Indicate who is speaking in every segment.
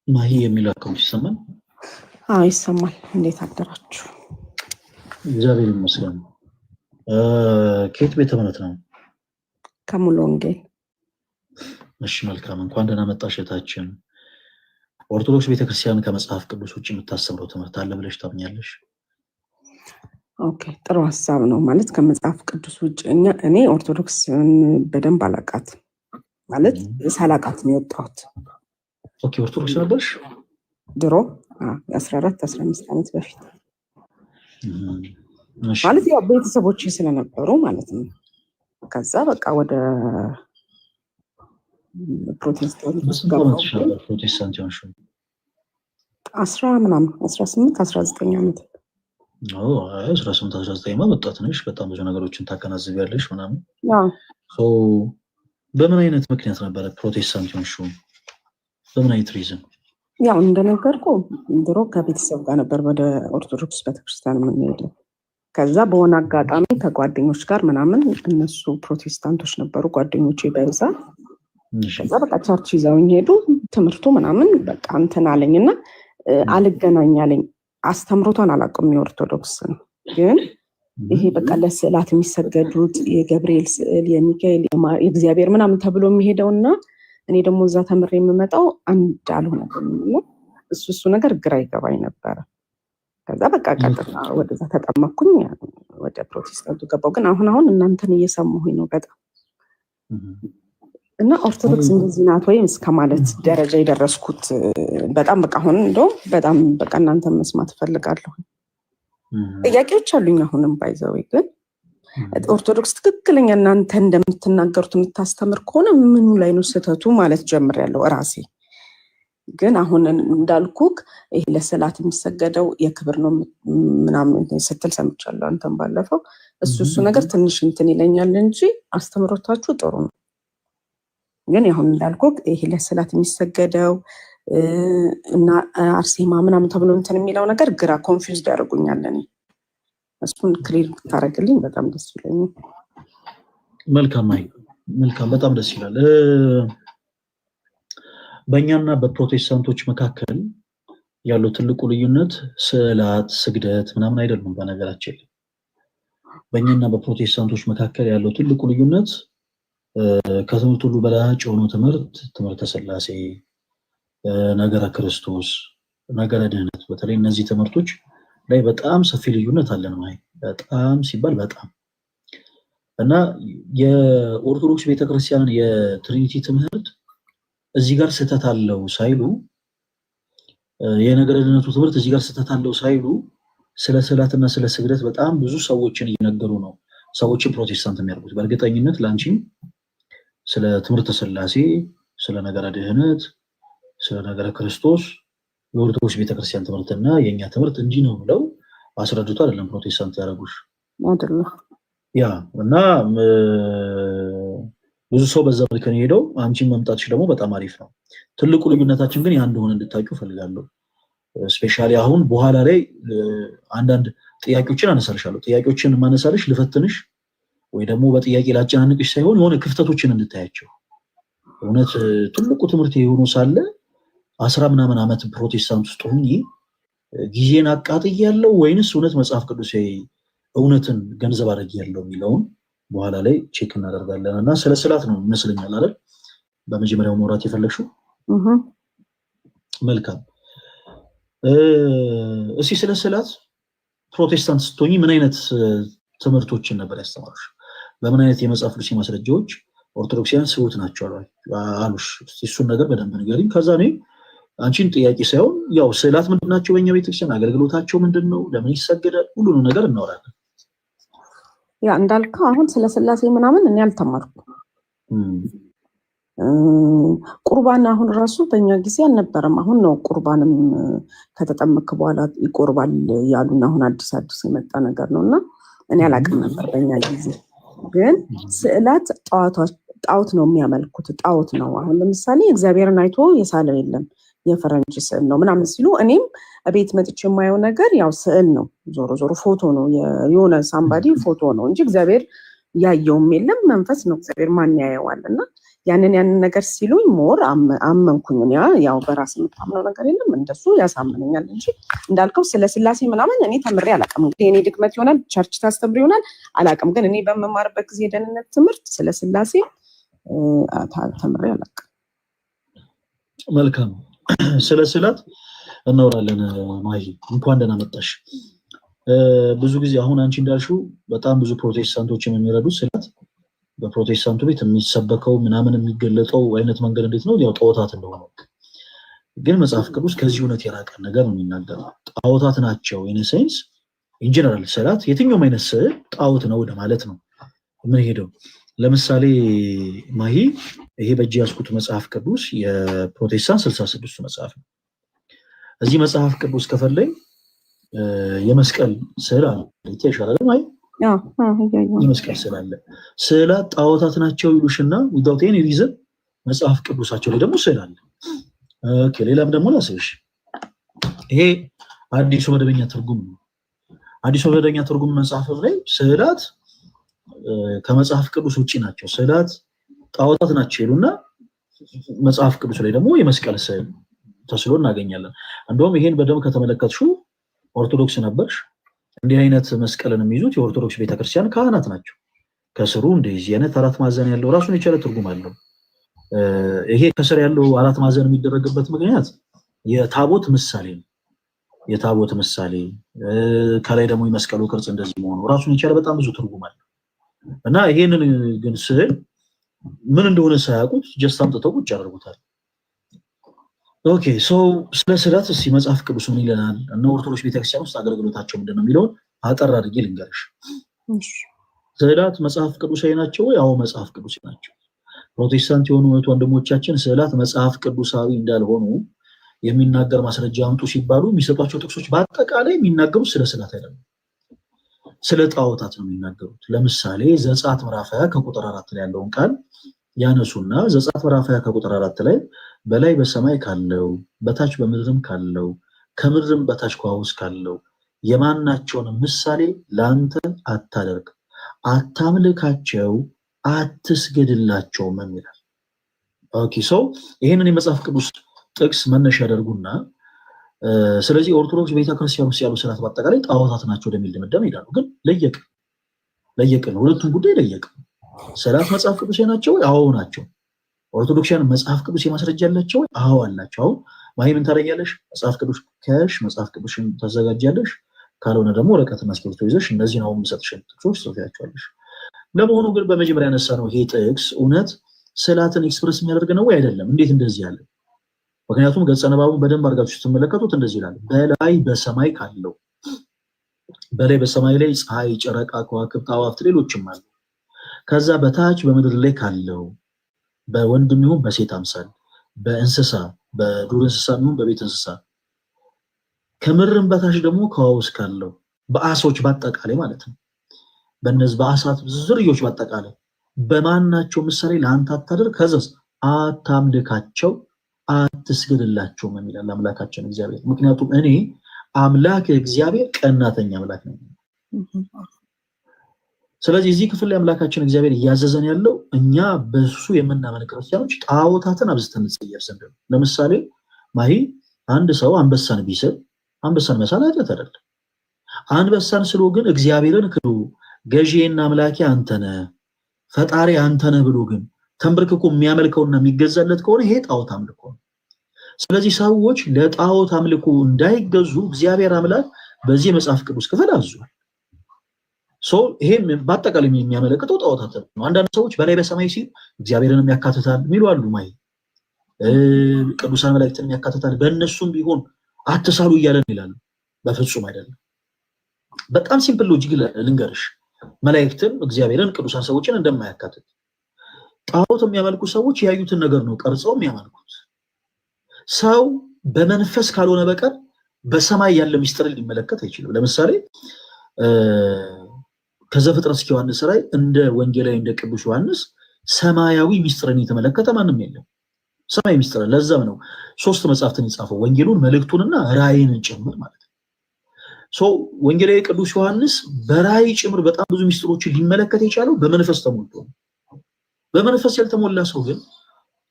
Speaker 1: ማሂ የሚለው አካውንት ይሰማል?
Speaker 2: ይሰማል። እንዴት አደራችሁ?
Speaker 1: እግዚአብሔር ይመስገን። ከየት ቤተ እምነት ነው?
Speaker 2: ከሙሉ ወንጌል።
Speaker 1: እሺ መልካም፣ እንኳን ደህና መጣሽ እህታችን። ኦርቶዶክስ ቤተክርስቲያን ከመጽሐፍ ቅዱስ ውጭ የምታስተምረው ትምህርት አለ ብለሽ ታምኛለሽ?
Speaker 2: ኦኬ፣ ጥሩ ሀሳብ ነው። ማለት ከመጽሐፍ ቅዱስ ውጭ እኔ ኦርቶዶክስ በደንብ አላቃት፣ ማለት ሳላቃት ነው የወጣሁት።
Speaker 1: ኦኬ፣ ኦርቶዶክስ ነበርሽ
Speaker 2: ድሮ 14-15 ዓመት በፊት ማለት ያው ቤተሰቦች ስለነበሩ ማለት ነው። ከዛ በቃ ወደ ፕሮቴስታንት
Speaker 1: ፕሮቴስታንት ሆንሽ?
Speaker 2: 18-19 ዓመት።
Speaker 1: 18-19 ወጣት ነሽ። በጣም ብዙ ነገሮችን ታከናዝቢያለሽ ምናምን። በምን አይነት ምክንያት ነበረ ፕሮቴስታንት ሆንሽው? በምን አይነት ሪዝን?
Speaker 2: ያው እንደነገርኩ ድሮ ከቤተሰብ ጋር ነበር ወደ ኦርቶዶክስ ቤተክርስቲያን የምንሄደው። ከዛ በሆነ አጋጣሚ ከጓደኞች ጋር ምናምን፣ እነሱ ፕሮቴስታንቶች ነበሩ ጓደኞቼ በብዛት። ከዛ በቃ ቸርች ይዘውኝ ሄዱ። ትምህርቱ ምናምን በቃ እንትን አለኝና አልገናኝ አለኝ። አስተምሮቷን አላውቅም የኦርቶዶክስ ነው፣ ግን ይሄ በቃ ለስዕላት የሚሰገዱት የገብርኤል ስዕል፣ የሚካኤል፣ የእግዚአብሔር ምናምን ተብሎ የሚሄደውና እኔ ደግሞ እዛ ተምሬ የምመጣው አንድ አልሆነብኝም። እሱ ነገር ግራ ይገባኝ ነበረ። ከዛ በቃ ቀጥታ ወደዛ ተጠመኩኝ፣ ወደ ፕሮቴስታንቱ ገባው። ግን አሁን እናንተን እየሰማሁኝ ነው በጣም እና ኦርቶዶክስ እንደዚህ ናት ወይም እስከ ማለት ደረጃ የደረስኩት በጣም በቃ አሁን እንደውም በጣም በቃ እናንተን መስማት እፈልጋለሁ። ጥያቄዎች አሉኝ አሁንም ባይዘው። ግን ኦርቶዶክስ ትክክለኛ እናንተ እንደምትናገሩት የምታስተምር ከሆነ ምኑ ላይ ነው ስህተቱ ማለት ጀምሬያለሁ እራሴ። ግን አሁን እንዳልኩክ ይሄ ለስዕላት የሚሰገደው የክብር ነው ምናምን ስትል ሰምቻለሁ አንተም ባለፈው። እሱ ነገር ትንሽ እንትን ይለኛል እንጂ አስተምሮታችሁ ጥሩ ነው። ግን አሁን እንዳልኩክ ይሄ ለስዕላት የሚሰገደው እና አርሴማ ምናምን ተብሎ እንትን የሚለው ነገር ግራ ኮንፊውዝድ ያደርጉኛል። እኔ እሱን ክሊር ብታደርግልኝ በጣም ደስ ይለኛል።
Speaker 1: መልካም፣ በጣም ደስ ይላል። በእኛና በፕሮቴስታንቶች መካከል ያለው ትልቁ ልዩነት ስዕላት፣ ስግደት ምናምን አይደሉም። በነገራችን ላይ በእኛና በፕሮቴስታንቶች መካከል ያለው ትልቁ ልዩነት ከትምህርት ሁሉ በላጭ የሆነው ትምህርተ ሥላሴ፣ ነገረ ክርስቶስ፣ ነገረ ድህነት፣ በተለይ እነዚህ ትምህርቶች ላይ በጣም ሰፊ ልዩነት አለን። በጣም ሲባል በጣም እና የኦርቶዶክስ ቤተክርስቲያንን የትሪኒቲ ትምህርት እዚህ ጋር ስህተት አለው ሳይሉ፣ የነገረ ድህነቱ ትምህርት እዚህ ጋር ስህተት አለው ሳይሉ ስለ ስዕላትና ስለ ስግደት በጣም ብዙ ሰዎችን እየነገሩ ነው ሰዎችን ፕሮቴስታንት የሚያደርጉት። በእርግጠኝነት ለአንቺም ስለ ትምህርተ ሥላሴ፣ ስለ ነገረ ድህነት፣ ስለ ነገረ ክርስቶስ የኦርቶዶክስ ቤተክርስቲያን ትምህርትና የእኛ ትምህርት እንዲህ ነው ብለው አስረድቶ አይደለም ፕሮቴስታንት ያደረጉሽ
Speaker 2: አይደለም።
Speaker 1: ያ እና ብዙ ሰው በዛ መልክ ነው ሄደው። አንቺን መምጣትሽ ደግሞ በጣም አሪፍ ነው። ትልቁ ልዩነታችን ግን ያን እንደሆነ እንድታውቂው ፈልጋለሁ። ስፔሻሊ አሁን በኋላ ላይ አንዳንድ ጥያቄዎችን አነሳልሻለሁ። ጥያቄዎችን ማነሳልሽ ልፈትንሽ ወይ ደግሞ በጥያቄ ላጨናንቅሽ ሳይሆን የሆነ ክፍተቶችን እንድታያቸው። እውነት ትልቁ ትምህርት የሆኑ ሳለ 10 ምናምን ዓመት ፕሮቴስታንት ውስጥ ሆኜ ጊዜን አቃጥያለሁ ወይንስ እውነት መጽሐፍ ቅዱስ እውነትን ገንዘብ አድርጌያለሁ የሚለውን በኋላ ላይ ቼክ እናደርጋለን። እና ስለ ስዕላት ነው ይመስለኛል አይደል በመጀመሪያው መውራት የፈለግሽው? መልካም። እስኪ ስለ ስዕላት ፕሮቴስታንት ስትሆኚ ምን አይነት ትምህርቶችን ነበር ያስተማሩሽ? በምን አይነት የመጽሐፍ ቅዱስ ማስረጃዎች ኦርቶዶክሳውያን ስሁት ናቸው አሉሽ? እሱን ነገር በደንብ ንገሪኝ። ከዛ እኔ አንቺን ጥያቄ ሳይሆን ያው ስዕላት ምንድን ናቸው፣ በእኛ ቤተክርስቲያን አገልግሎታቸው ምንድን ነው፣ ለምን ይሰገዳል፣ ሁሉንም ነገር እናወራለን።
Speaker 2: ያ እንዳልከው አሁን ስለ ስላሴ ምናምን እኔ አልተማርኩም። ቁርባን አሁን ራሱ በእኛ ጊዜ አልነበረም። አሁን ነው ቁርባንም ከተጠመክ በኋላ ይቆርባል ያሉን። አሁን አዲስ የመጣ ነገር ነው እና እኔ አላውቅም ነበር በእኛ ጊዜ። ግን ስዕላት ጣዖት ነው የሚያመልኩት፣ ጣዖት ነው። አሁን ለምሳሌ እግዚአብሔርን አይቶ የሳለው የለም የፈረንጅ ስዕል ነው ምናምን ሲሉ፣ እኔም ቤት መጥቼ የማየው ነገር ያው ስዕል ነው፣ ዞሮ ፎቶ ነው፣ የሆነ ሳምባዲ ፎቶ ነው እንጂ እግዚአብሔር ያየውም የለም። መንፈስ ነው እግዚአብሔር፣ ማን ያየዋል? እና ያንን ነገር ሲሉኝ ሞር አመንኩኝ። ያው በራስ የምታምነው ነገር የለም እንደሱ ያሳምነኛል እንጂ እንዳልከው ስለ ስላሴ ምናምን እኔ ተምሬ አላውቅም። እንግዲህ እኔ ድክመት ይሆናል፣ ቸርች ታስተምር ይሆናል አላውቅም። ግን እኔ በመማርበት ጊዜ የደህንነት ትምህርት ስለ ስላሴ ተምሬ አላውቅም።
Speaker 1: መልካም፣ ስለ ስላት እናወራለን። ማሂ እንኳን ደህና መጣሽ። ብዙ ጊዜ አሁን አንቺ እንዳልሽው በጣም ብዙ ፕሮቴስታንቶችን የሚረዱት ስላት በፕሮቴስታንቱ ቤት የሚሰበከው ምናምን የሚገለጠው አይነት መንገድ እንዴት ነው? ያው ጣዖታት እንደሆነ። ግን መጽሐፍ ቅዱስ ከዚህ እውነት የራቀ ነገር ነው የሚናገረው። ጣዖታት ናቸው ኢን ሴንስ ኢንጀነራል። ስላት የትኛውም አይነት ስዕል ጣዖት ነው ወደ ማለት ነው ምን ሄደው። ለምሳሌ ማሂ ይሄ በእጅ ያስኩት መጽሐፍ ቅዱስ የፕሮቴስታንት 66 መጽሐፍ ነው። እዚህ መጽሐፍ ቅዱስ ከፈለኝ የመስቀል ስዕል አለ ይተሻላል ማይ የመስቀል ስዕል አለ። ስዕላት ጣዖታት ናቸው ይሉሽና without any reason መጽሐፍ ቅዱሳቸው ላይ ደግሞ ስዕል አለ። ኦኬ ሌላም ደግሞ ላስብሽ። ይሄ አዲሱ መደበኛ ትርጉም ነው። አዲሱ መደበኛ ትርጉም መጽሐፍ ላይ ስዕላት ከመጽሐፍ ቅዱስ ውጪ ናቸው፣ ስዕላት ጣዖታት ናቸው ይሉና መጽሐፍ ቅዱስ ላይ ደግሞ የመስቀል ስዕል ተስሎ እናገኛለን። እንደውም ይሄን በደንብ ከተመለከትሽው ኦርቶዶክስ ነበርሽ እንዲህ አይነት መስቀልን የሚይዙት የኦርቶዶክስ ቤተክርስቲያን ካህናት ናቸው። ከስሩ እንደዚህ አይነት አራት ማዕዘን ያለው ራሱን የቻለ ትርጉም አለው። ይሄ ከስር ያለው አራት ማዕዘን የሚደረግበት ምክንያት የታቦት ምሳሌ ነው። የታቦት ምሳሌ ከላይ ደግሞ የመስቀሉ ቅርጽ እንደዚህ መሆኑ ራሱን የቻለ በጣም ብዙ ትርጉም አለው እና ይሄንን ግን ስዕል ምን እንደሆነ ሳያውቁት ጀስት አምጥተው ቁጭ ያደርጉታል። ኦኬ ሶ ስለ ስዕላት እስኪ መጽሐፍ ቅዱስ ምን ይለናል እና ኦርቶዶክስ ቤተክርስቲያን ውስጥ አገልግሎታቸው ምንድነው የሚለውን አጠር አድርጌ ልንገርሽ። ስዕላት መጽሐፍ ቅዱሳዊ ናቸው ወይ? አዎ መጽሐፍ ቅዱሳዊ ናቸው። ፕሮቴስታንት የሆኑ ወንድሞቻችን ስዕላት መጽሐፍ ቅዱሳዊ እንዳልሆኑ የሚናገር ማስረጃ አምጡ ሲባሉ የሚሰጧቸው ጥቅሶች በአጠቃላይ የሚናገሩት ስለ ስዕላት አይደለም፣ ስለ ጣዖታት ነው የሚናገሩት። ለምሳሌ ዘጸአት ምዕራፍ 20 ከቁጥር 4 ላይ ያለውን ቃል ያነሱና ዘጸአት ምዕራፍ 20 ከቁጥር 4 ላይ በላይ በሰማይ ካለው በታች በምድርም ካለው ከምድርም በታች ከውሃ ውስጥ ካለው የማናቸውን ምሳሌ ላንተ አታደርግ፣ አታምልካቸው፣ አትስገድላቸውም ይላል። ኦኬ ሶ ይሄንን የመጽሐፍ ቅዱስ ጥቅስ መነሻ ያደርጉና ስለዚህ ኦርቶዶክስ ቤተክርስቲያን ውስጥ ያሉ ስዕላት በአጠቃላይ ጣዖታት ናቸው ወደሚል ድምዳሜ ይሄዳሉ። ግን ለየቅን ሁለቱም ጉዳይ ለየቅን። ስዕላት መጽሐፍ ቅዱስ ናቸው? አዎ ናቸው። ኦርቶዶክሲያን መጽሐፍ ቅዱስ የማስረጃ ያላቸው? አዎ አላቸው። አሁን ማይ ምን ታደርጊያለሽ? መጽሐፍ ቅዱስ ከሽ መጽሐፍ ቅዱስን ታዘጋጃለሽ። ካልሆነ ደግሞ ወረቀትና እስክሪብቶ ይዘሽ እነዚህን አሁን የምሰጥሽን ጥቅሶች ጽፈያቸዋለሽ። ለመሆኑ ግን በመጀመሪያ ያነሳ ነው ይሄ ጥቅስ እውነት ስዕላትን ኤክስፕረስ የሚያደርግ ነው ወይ አይደለም? እንዴት እንደዚህ ያለ? ምክንያቱም ገጸ ንባቡን በደንብ አድርጋችሁ ስትመለከቱት እንደዚህ ይላል። በላይ በሰማይ ካለው፣ በላይ በሰማይ ላይ ፀሐይ፣ ጨረቃ፣ ከዋክብት፣ አዋፍት ሌሎችም አሉ። ከዛ በታች በምድር ላይ ካለው በወንድም ይሁን በሴት አምሳል፣ በእንስሳ በዱር እንስሳ ይሁን በቤት እንስሳ፣ ከምድርም በታች ደግሞ ከውሃ ውስጥ ካለው በአሶች በአጠቃላይ ማለት ነው። በእነዚህ በአሳት ዝርዮች በአጠቃላይ በማናቸው ምሳሌ ለአንተ አታደርግ፣ ከዛስ አታምልካቸው፣ አትስገድላቸውም የሚላል አምላካችን እግዚአብሔር። ምክንያቱም እኔ አምላክ እግዚአብሔር ቀናተኛ አምላክ ነው። ስለዚህ እዚህ ክፍል ላይ አምላካችን እግዚአብሔር እያዘዘን ያለው እኛ በሱ የምናመልክ ክርስቲያኖች ጣዖታትን አብዝተን እንጸየፍ ዘንድ ነው። ለምሳሌ ማሂ አንድ ሰው አንበሳን ቢስል አንበሳን መሳል ኃጢአት አይደለም። አንበሳን ስሎ ግን እግዚአብሔርን ክዶ ገዢና አምላኬ አንተነህ ፈጣሪ አንተነህ ብሎ ግን ተንበርክኮ የሚያመልከውና የሚገዛለት ከሆነ ይሄ ጣዖት አምልኮ ነው። ስለዚህ ሰዎች ለጣዖት አምልኮ እንዳይገዙ እግዚአብሔር አምላክ በዚህ መጽሐፍ ቅዱስ ክፍል አዟል። ይሄም በአጠቃላይ የሚያመለክተው ጣዖታት ነው። አንዳንድ ሰዎች በላይ በሰማይ ሲል እግዚአብሔርን ያካትታል የሚሉ አሉ። ማይ ቅዱሳን መላእክትን ያካትታል፣ በእነሱም ቢሆን አትሳሉ እያለን ይላሉ። በፍጹም አይደለም። በጣም ሲምፕል ሎጂክ ልንገርሽ፣ መላእክትን እግዚአብሔርን ቅዱሳን ሰዎችን እንደማያካትት ጣዖት የሚያመልኩ ሰዎች ያዩትን ነገር ነው ቀርጸው የሚያመልኩት። ሰው በመንፈስ ካልሆነ በቀር በሰማይ ያለ ምስጢርን ሊመለከት አይችልም። ለምሳሌ ከዘፍጥረት እስከ ዮሐንስ ላይ እንደ ወንጌላዊ እንደ ቅዱስ ዮሐንስ ሰማያዊ ምስጢርን የተመለከተ ማንም የለም። ሰማያዊ ምስጢር ለዛም ነው 3 መጽሐፍትን የጻፈው ወንጌሉን፣ መልእክቱንና ራእይን ጭምር ማለት ነው። ወንጌላዊ ቅዱስ ዮሐንስ በራእይ ጭምር በጣም ብዙ ምስጢሮችን ሊመለከት የቻለው በመንፈስ ተሞልቶ ነው። በመንፈስ ያልተሞላ ሰው ግን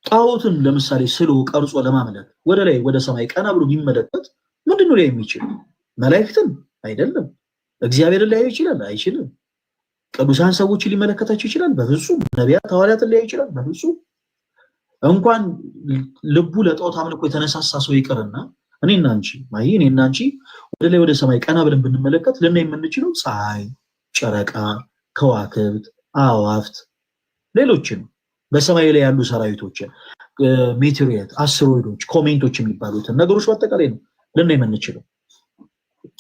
Speaker 1: ጣዖትን ለምሳሌ ስሎ ቀርጾ ለማምለክ ወደ ላይ ወደ ሰማይ ቀና ብሎ ቢመለከት ምንድነው ላይ የሚችል? መላእክትን አይደለም። እግዚአብሔርን ሊያዩ ይችላል? አይችልም። ቅዱሳን ሰዎችን ሊመለከታቸው ይችላል? በፍጹም። ነቢያት ሐዋርያትን ሊያዩ ይችላል? በፍጹም። እንኳን ልቡ ለጣዖት አምልኮ የተነሳሳ ሰው ይቅርና እኔና አንቺ ወደ ላይ ወደ ሰማይ ቀና ብለን ብንመለከት ልናይ የምንችለው ፀሐይ፣ ጨረቃ፣ ከዋክብት፣ አዋፍት፣ ሌሎችን በሰማይ ላይ ያሉ ሰራዊቶችን፣ ሜቴሮይድ፣ አስትሮይዶች፣ ኮሜንቶች የሚባሉትን ነገሮች በአጠቃላይ ነው ልናይ የምንችለው።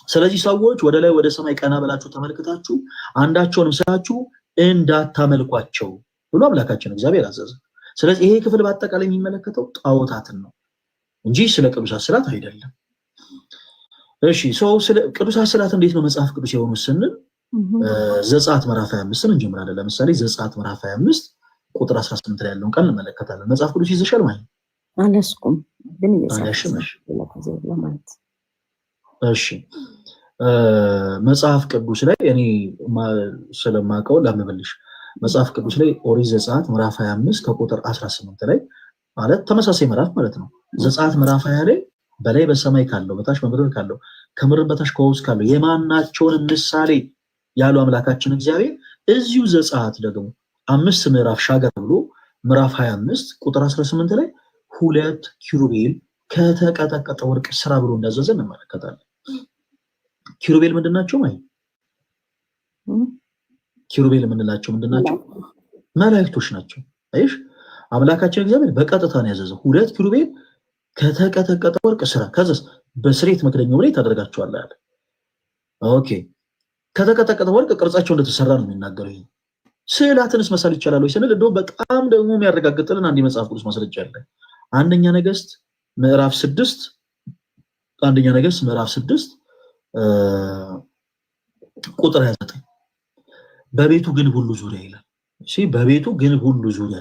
Speaker 1: ስለዚህ ሰዎች ወደ ላይ ወደ ሰማይ ቀና ብላችሁ ተመልክታችሁ አንዳቸውንም ስላችሁ እንዳታመልኳቸው ብሎ አምላካችን እግዚአብሔር አዘዘ። ስለዚህ ይሄ ክፍል በአጠቃላይ የሚመለከተው ጣዖታትን ነው እንጂ ስለ ቅዱሳት ስዕላት አይደለም። እሺ ሰው ስለ ቅዱሳት ስዕላት እንዴት ነው መጽሐፍ ቅዱስ የሆኑ ስንል ዘጸአት ምዕራፍ 25 እንጀምራለን። ለምሳሌ ዘጸአት ምዕራፍ 25 ቁጥር 18 ላይ ያለውን ቃል እንመለከታለን። መጽሐፍ ቅዱስ ይዘሻል ማለት
Speaker 2: አለስኩም ግን
Speaker 1: እሺ መጽሐፍ ቅዱስ ላይ እኔ ስለማውቀው ላምብልሽ። መጽሐፍ ቅዱስ ላይ ኦሪት ዘጸአት ምዕራፍ 25 ከቁጥር 18 ላይ ማለት ተመሳሳይ ምዕራፍ ማለት ነው። ዘጸአት ምዕራፍ 20 ላይ በላይ በሰማይ ካለው በታች በምድር ካለው ከምድር በታች ከውስጥ ካለው የማናቸውን ምሳሌ ያለው አምላካችን እግዚአብሔር እዚሁ ዘጸአት ደግሞ 5 ምዕራፍ ሻገር ብሎ ምዕራፍ 25 ቁጥር 18 ላይ 2 ኪሩቤል ከተቀጠቀጠ ወርቅ ስራ ብሎ እንዳዘዘ እንመለከታለን። ኪሩቤል ምንድናቸው? ኪሩቤል የምንላቸው ምንድናቸው? መላእክቶች ናቸው። አይሽ አምላካችን እግዚአብሔር በቀጥታ ነው ያዘዘው። 2 ኪሩቤል ከተቀጠቀጠ ወርቅ ስራ ከዛስ በስሬት መክደኛው ላይ ታደርጋቸዋለህ አለ። ኦኬ ከተቀጠቀጠ ወርቅ ቅርጻቸው እንደተሰራ ነው የሚናገረው። ይሄ ስዕላትንስ መሳል ይቻላል ወይ ስንል እንደው በጣም ደግሞ የሚያረጋግጥልን አንድ የመጽሐፍ ቅዱስ ማስረጃ አለ። አንደኛ ነገሥት ምዕራፍ 6 ቁጥር 29 በቤቱ ግንብ ሁሉ ዙሪያ ይላል። እሺ በቤቱ ግንብ ሁሉ ዙሪያ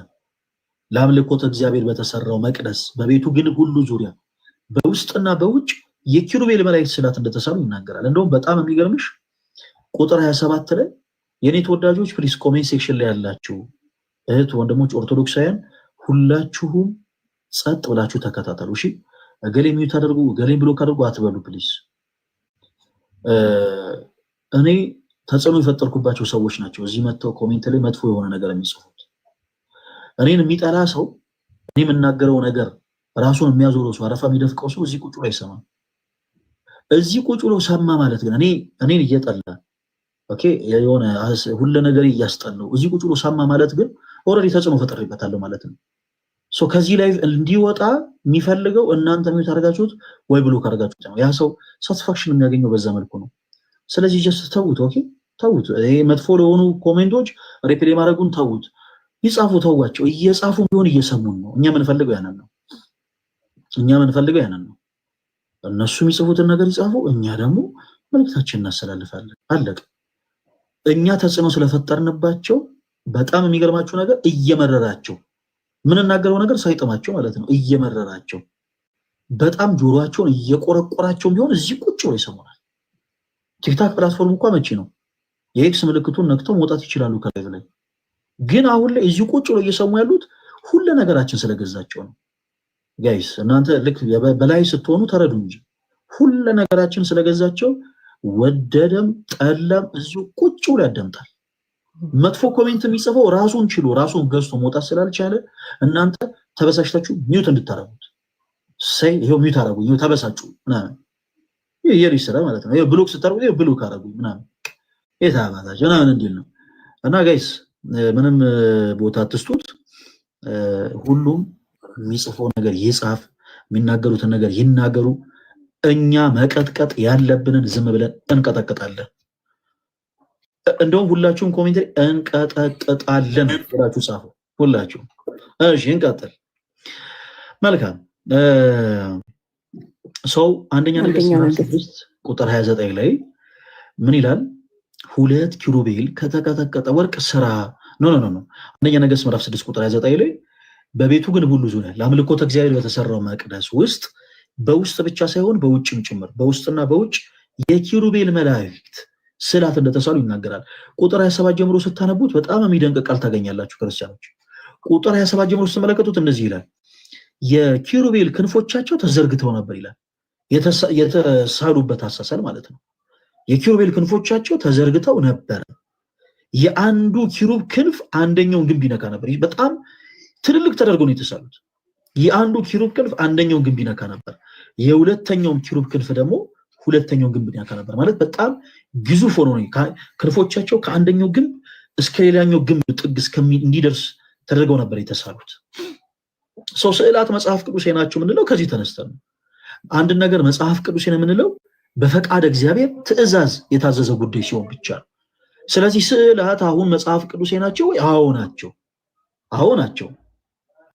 Speaker 1: ለአምልኮተ እግዚአብሔር በተሰራው መቅደስ በቤቱ ግንብ ሁሉ ዙሪያ በውስጥና በውጭ የኪሩቤል መላእክት ስዕላት እንደተሰሩ ይናገራል። እንደውም በጣም የሚገርምሽ ቁጥር 27 ላይ የኔ ተወዳጆች ፕሊስ ኮሜንት ሴክሽን ላይ ያላችሁ እህት ወንድሞች ኦርቶዶክሳውያን ሁላችሁም ጸጥ ብላችሁ ተከታተሉ። እሺ እገሌ ሚዩት አድርጉ እገሌ ብሎክ አድርጉ አትበሉ ፕሊስ። እኔ ተጽዕኖ የፈጠርኩባቸው ሰዎች ናቸው እዚህ መጥተው ኮሜንት ላይ መጥፎ የሆነ ነገር የሚጽፉት። እኔን የሚጠላ ሰው እኔ የምናገረው ነገር ራሱን የሚያዞረው ሰው አረፋ የሚደፍቀው ሰው እዚህ ቁጭ ብሎ አይሰማም። እዚህ ቁጭ ብሎ ሰማ ማለት ግን እኔን እየጠላ ኦኬ የሆነ ሁሉ ነገር እያስጠላው እዚህ ቁጭ ብሎ ሰማ ማለት ግን ኦልሬዲ ተጽዕኖ ፈጥሬበታለሁ ማለት ነው። ሶ ከዚህ ላይ እንዲወጣ የሚፈልገው እናንተ ሚዩት አድርጋችሁት ወይ ብሎክ አድርጋችሁት ነው። ያ ሰው ሳቲስፋክሽን የሚያገኘው በዛ መልኩ ነው። ስለዚህ ጀስት ተውት። ኦኬ ተውት። ይሄ መጥፎ ለሆኑ ኮሜንቶች ሪፕሌይ ማድረጉን ተውት። ይጻፉ ተዋቸው። እየጻፉ ቢሆን እየሰሙን ነው። እኛ የምንፈልገው ያንን ነው። እነሱ የሚጽፉትን ነገር ይጻፉ፣ እኛ ደግሞ መልእክታችንን እናስተላልፋለን። አለቀ። እኛ ተጽዕኖ ስለፈጠርንባቸው በጣም የሚገርማችሁ ነገር እየመረራቸው ምንናገረው ነገር ሳይጥማቸው ማለት ነው እየመረራቸው በጣም ጆሮአቸውን እየቆረቆራቸው ቢሆን እዚህ ቁጭ ብለው ይሰሙናል። ቲክታክ ፕላትፎርም እንኳን መቼ ነው የኤክስ ምልክቱን ነክተው መውጣት ይችላሉ ከላይቭ ላይ። ግን አሁን ላይ እዚህ ቁጭ ብለው እየሰሙ ያሉት ሁሉ ነገራችን ስለገዛቸው ነው። ጋይስ እናንተ ልክ በላይ ስትሆኑ ተረዱ እንጂ ሁሉ ነገራችን ስለገዛቸው ወደደም ጠላም እዚሁ ቁጭ ብሎ ያዳምጣል። መጥፎ ኮሜንት የሚጽፈው ራሱን ችሎ ራሱን ገዝቶ መውጣት ስላልቻለ እናንተ ተበሳሽታችሁ ሚዩት እንድታረጉት ይሄው ሚዩት አረጉ ይሄው ተበሳጩ ምናምን ይሄ ስራ ማለት ነው። ይሄው ብሎክ ስታረጉ ይሄው ብሎክ አረጉ ምናምን የታባታችሁ ምናምን እንዲል ነው። እና ጋይስ ምንም ቦታ አትስጡት። ሁሉም የሚጽፈው ነገር ይጻፍ፣ የሚናገሩትን ነገር ይናገሩ። እኛ መቀጥቀጥ ያለብንን ዝም ብለን እንቀጠቅጣለን። እንደውም ሁላችሁም ኮሜንት ላይ እንቀጠቅጣለን ብላችሁ ጻፉ። ሁላችሁም እሺ፣ እንቀጥል። መልካም ሰው አንደኛ ነገሥት 6 ቁጥር 29 ላይ ምን ይላል? 2 ኪሩቤል ከተቀጠቀጠ ወርቅ ስራ ኖ አንደኛ ነገሥት ምዕራፍ 6 ቁጥር 29 ላይ በቤቱ ግን ሁሉ ዙሪያ ለአምልኮተ እግዚአብሔር በተሰራው መቅደስ ውስጥ በውስጥ ብቻ ሳይሆን በውጭም ጭምር በውስጥና በውጭ የኪሩቤል መላእክት ስዕላት እንደተሳሉ ይናገራል። ቁጥር 27 ጀምሮ ስታነቡት በጣም የሚደንቅ ቃል ታገኛላችሁ ክርስቲያኖች። ቁጥር 27 ጀምሮ ስትመለከቱት እንደዚህ ይላል የኪሩቤል ክንፎቻቸው ተዘርግተው ነበር ይላል። የተሳሉበት አሳሳል ማለት ነው። የኪሩቤል ክንፎቻቸው ተዘርግተው ነበር። የአንዱ ኪሩብ ክንፍ አንደኛውን ግንብ ይነካ ነበር። በጣም ትልልቅ ተደርገው ነው የተሳሉት። የአንዱ ኪሩብ ክንፍ አንደኛውን ግንብ ይነካ ነበር። የሁለተኛውም ኪሩብ ክንፍ ደግሞ ሁለተኛውን ግንብ ይነካ ነበር። ማለት በጣም ግዙፍ ሆኖ ነው ክንፎቻቸው ከአንደኛው ግንብ እስከ ሌላኛው ግንብ ጥግ እንዲደርስ ተደርገው ነበር የተሳሉት። ሰው ስዕላት መጽሐፍ ቅዱሴ ናቸው የምንለው ከዚህ ተነስተን ነው። አንድ ነገር መጽሐፍ ቅዱሴን የምንለው በፈቃድ እግዚአብሔር ትእዛዝ የታዘዘ ጉዳይ ሲሆን ብቻ ነው። ስለዚህ ስዕላት አሁን መጽሐፍ ቅዱሴ ናቸው ወይ? አዎ ናቸው። አዎ ናቸው።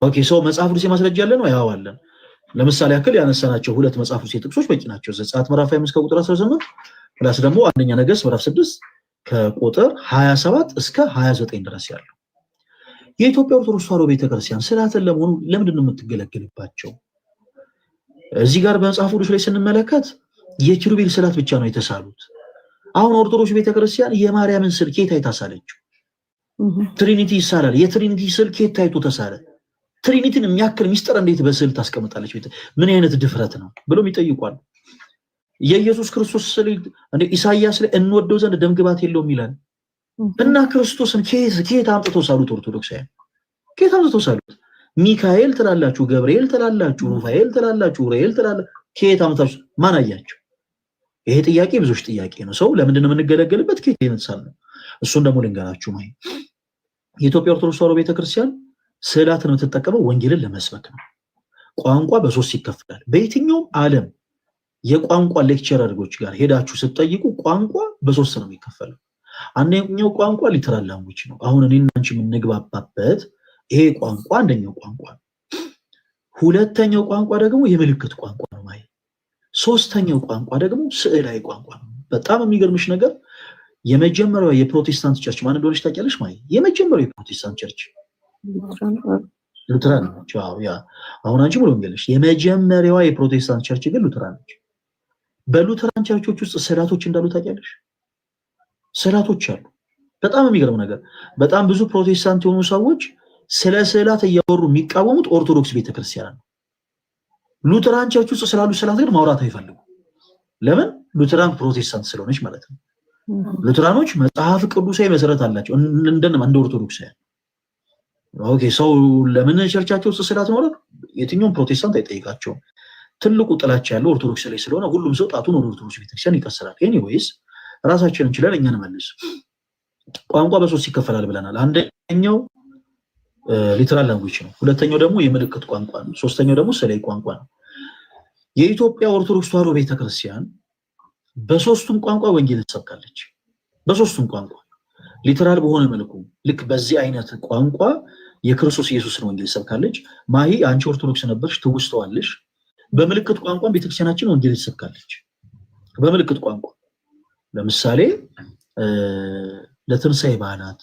Speaker 1: ኦኬ ሰው መጽሐፍ ቅዱሴ ማስረጃ አለ ነው? ያው አለን። ለምሳሌ ያክል ያነሳናቸው ሁለት መጽሐፍ ቅዱሴ ጥቅሶች በቂ ናቸው። ዘጸአት ምዕራፍ 5 ከቁጥር 18 ፕላስ ደግሞ አንደኛ ነገሥት ምዕራፍ 6 ከቁጥር 27 እስከ 29 ድረስ ያለው። የኢትዮጵያ ኦርቶዶክስ ተዋሕዶ ቤተክርስቲያን ስዕላትን ለመሆኑ ለምንድን ነው የምትገለገልባቸው? እዚህ ጋር በመጽሐፍ ቅዱስ ላይ ስንመለከት የኪሩቤል ስዕላት ብቻ ነው የተሳሉት። አሁን ኦርቶዶክስ ቤተክርስቲያን የማርያምን ስዕል ከየት አይታ ሳለችው? ትሪኒቲ ይሳላል። የትሪኒቲ ስዕል ከየት ታይቶ ተሳለ? ትሪኒቲን የሚያክል ሚስጥር እንዴት በስዕል ታስቀምጣለች? ምን አይነት ድፍረት ነው ብሎም ይጠይቋል። የኢየሱስ ክርስቶስ ስዕል እንደ ኢሳይያስ ላይ እንወደው ዘንድ ደምግባት የለውም ይላል እና ክርስቶስን ከየት አምጥተው ሳሉት? ኦርቶዶክሳውያን ከየት አምጥተው ሳሉት? ሚካኤል ትላላችሁ፣ ገብርኤል ትላላችሁ፣ ሩፋኤል ትላላችሁ፣ ኡራኤል ትላላችሁ። ከየት አምጥታችሁ ማን አያቸው? ይሄ ጥያቄ ብዙዎች ጥያቄ ነው። ሰው ለምንድን ነው የምንገለገልበት? ከየት ይነሳል ነው። እሱን ደግሞ ልንገራችሁ። የኢትዮጵያ ኦርቶዶክስ ተዋሕዶ ቤተክርስቲያን ስዕላትን የምትጠቀመው ወንጌልን ለመስበክ ነው። ቋንቋ በሶስት ይከፈላል። በየትኛውም ዓለም የቋንቋ ሌክቸረሮች ጋር ሄዳችሁ ስትጠይቁ ቋንቋ በሶስት ነው የሚከፈለው። አንደኛው ቋንቋ ሊተራል ላንጉዌጅ ነው። አሁን እኔና አንቺ የምንግባባበት ይሄ ቋንቋ አንደኛው ቋንቋ ነው። ሁለተኛው ቋንቋ ደግሞ የምልክት ቋንቋ ነው። ሶስተኛው ቋንቋ ደግሞ ስዕላዊ ቋንቋ ነው። በጣም የሚገርምሽ ነገር የመጀመሪያው የፕሮቴስታንት ቸርች ማን እንደሆነች ታውቂያለሽ? የመጀመሪያው የፕሮቴስታንት ቸርች ሉተራን ነች። ያ አሁን አንቺ ሙሉ ወንጌልሽ የመጀመሪያዋ የፕሮቴስታንት ቸርች ግን ሉተራን ነች። በሉተራን ቸርቾች ውስጥ ስዕላቶች እንዳሉ ታውቂያለሽ? ስዕላቶች አሉ። በጣም የሚገርም ነገር በጣም ብዙ ፕሮቴስታንት የሆኑ ሰዎች ስለ ስዕላት እያወሩ የሚቃወሙት ኦርቶዶክስ ቤተክርስቲያን ነው። ሉተራን ቸርች ውስጥ ስላሉ ስዕላት ግን ማውራት አይፈልጉ። ለምን? ሉተራን ፕሮቴስታንት ስለሆነች ማለት ነው። ሉተራኖች መጽሐፍ ቅዱሳዊ መሰረት አላቸው እንደ ኦርቶዶክሳውያን። ኦኬ ሰው ለምን ቸርቻቸው ውስጥ ስዕላት ማውራት የትኛውም ፕሮቴስታንት አይጠይቃቸውም። ትልቁ ጥላቻ ያለው ኦርቶዶክስ ላይ ስለሆነ ሁሉም ሰው ጣቱን ወደ ኦርቶዶክስ ቤተክርስቲያን ይቀስራል። ኤኒዌይስ ራሳችንን እንችላለን እኛን መልስ። ቋንቋ በሶስት ይከፈላል ብለናል። አንደኛው ሊተራል ላንጉዌጅ ነው። ሁለተኛው ደግሞ የምልክት ቋንቋ ነው። ሶስተኛው ደግሞ ስዕላዊ ቋንቋ ነው። የኢትዮጵያ ኦርቶዶክስ ተዋሕዶ ቤተክርስቲያን በሶስቱም ቋንቋ ወንጌል ትሰብካለች። በሶስቱም ቋንቋ ሊተራል በሆነ መልኩ ልክ በዚህ አይነት ቋንቋ የክርስቶስ ኢየሱስን ወንጌል ትሰብካለች። ማሂ አንቺ ኦርቶዶክስ ነበርሽ ትውስተዋለሽ። በምልክት ቋንቋ ቤተክርስቲያናችን ወንጌል ትሰብካለች። በምልክት ቋንቋ ለምሳሌ ለትንሣኤ በዓላት፣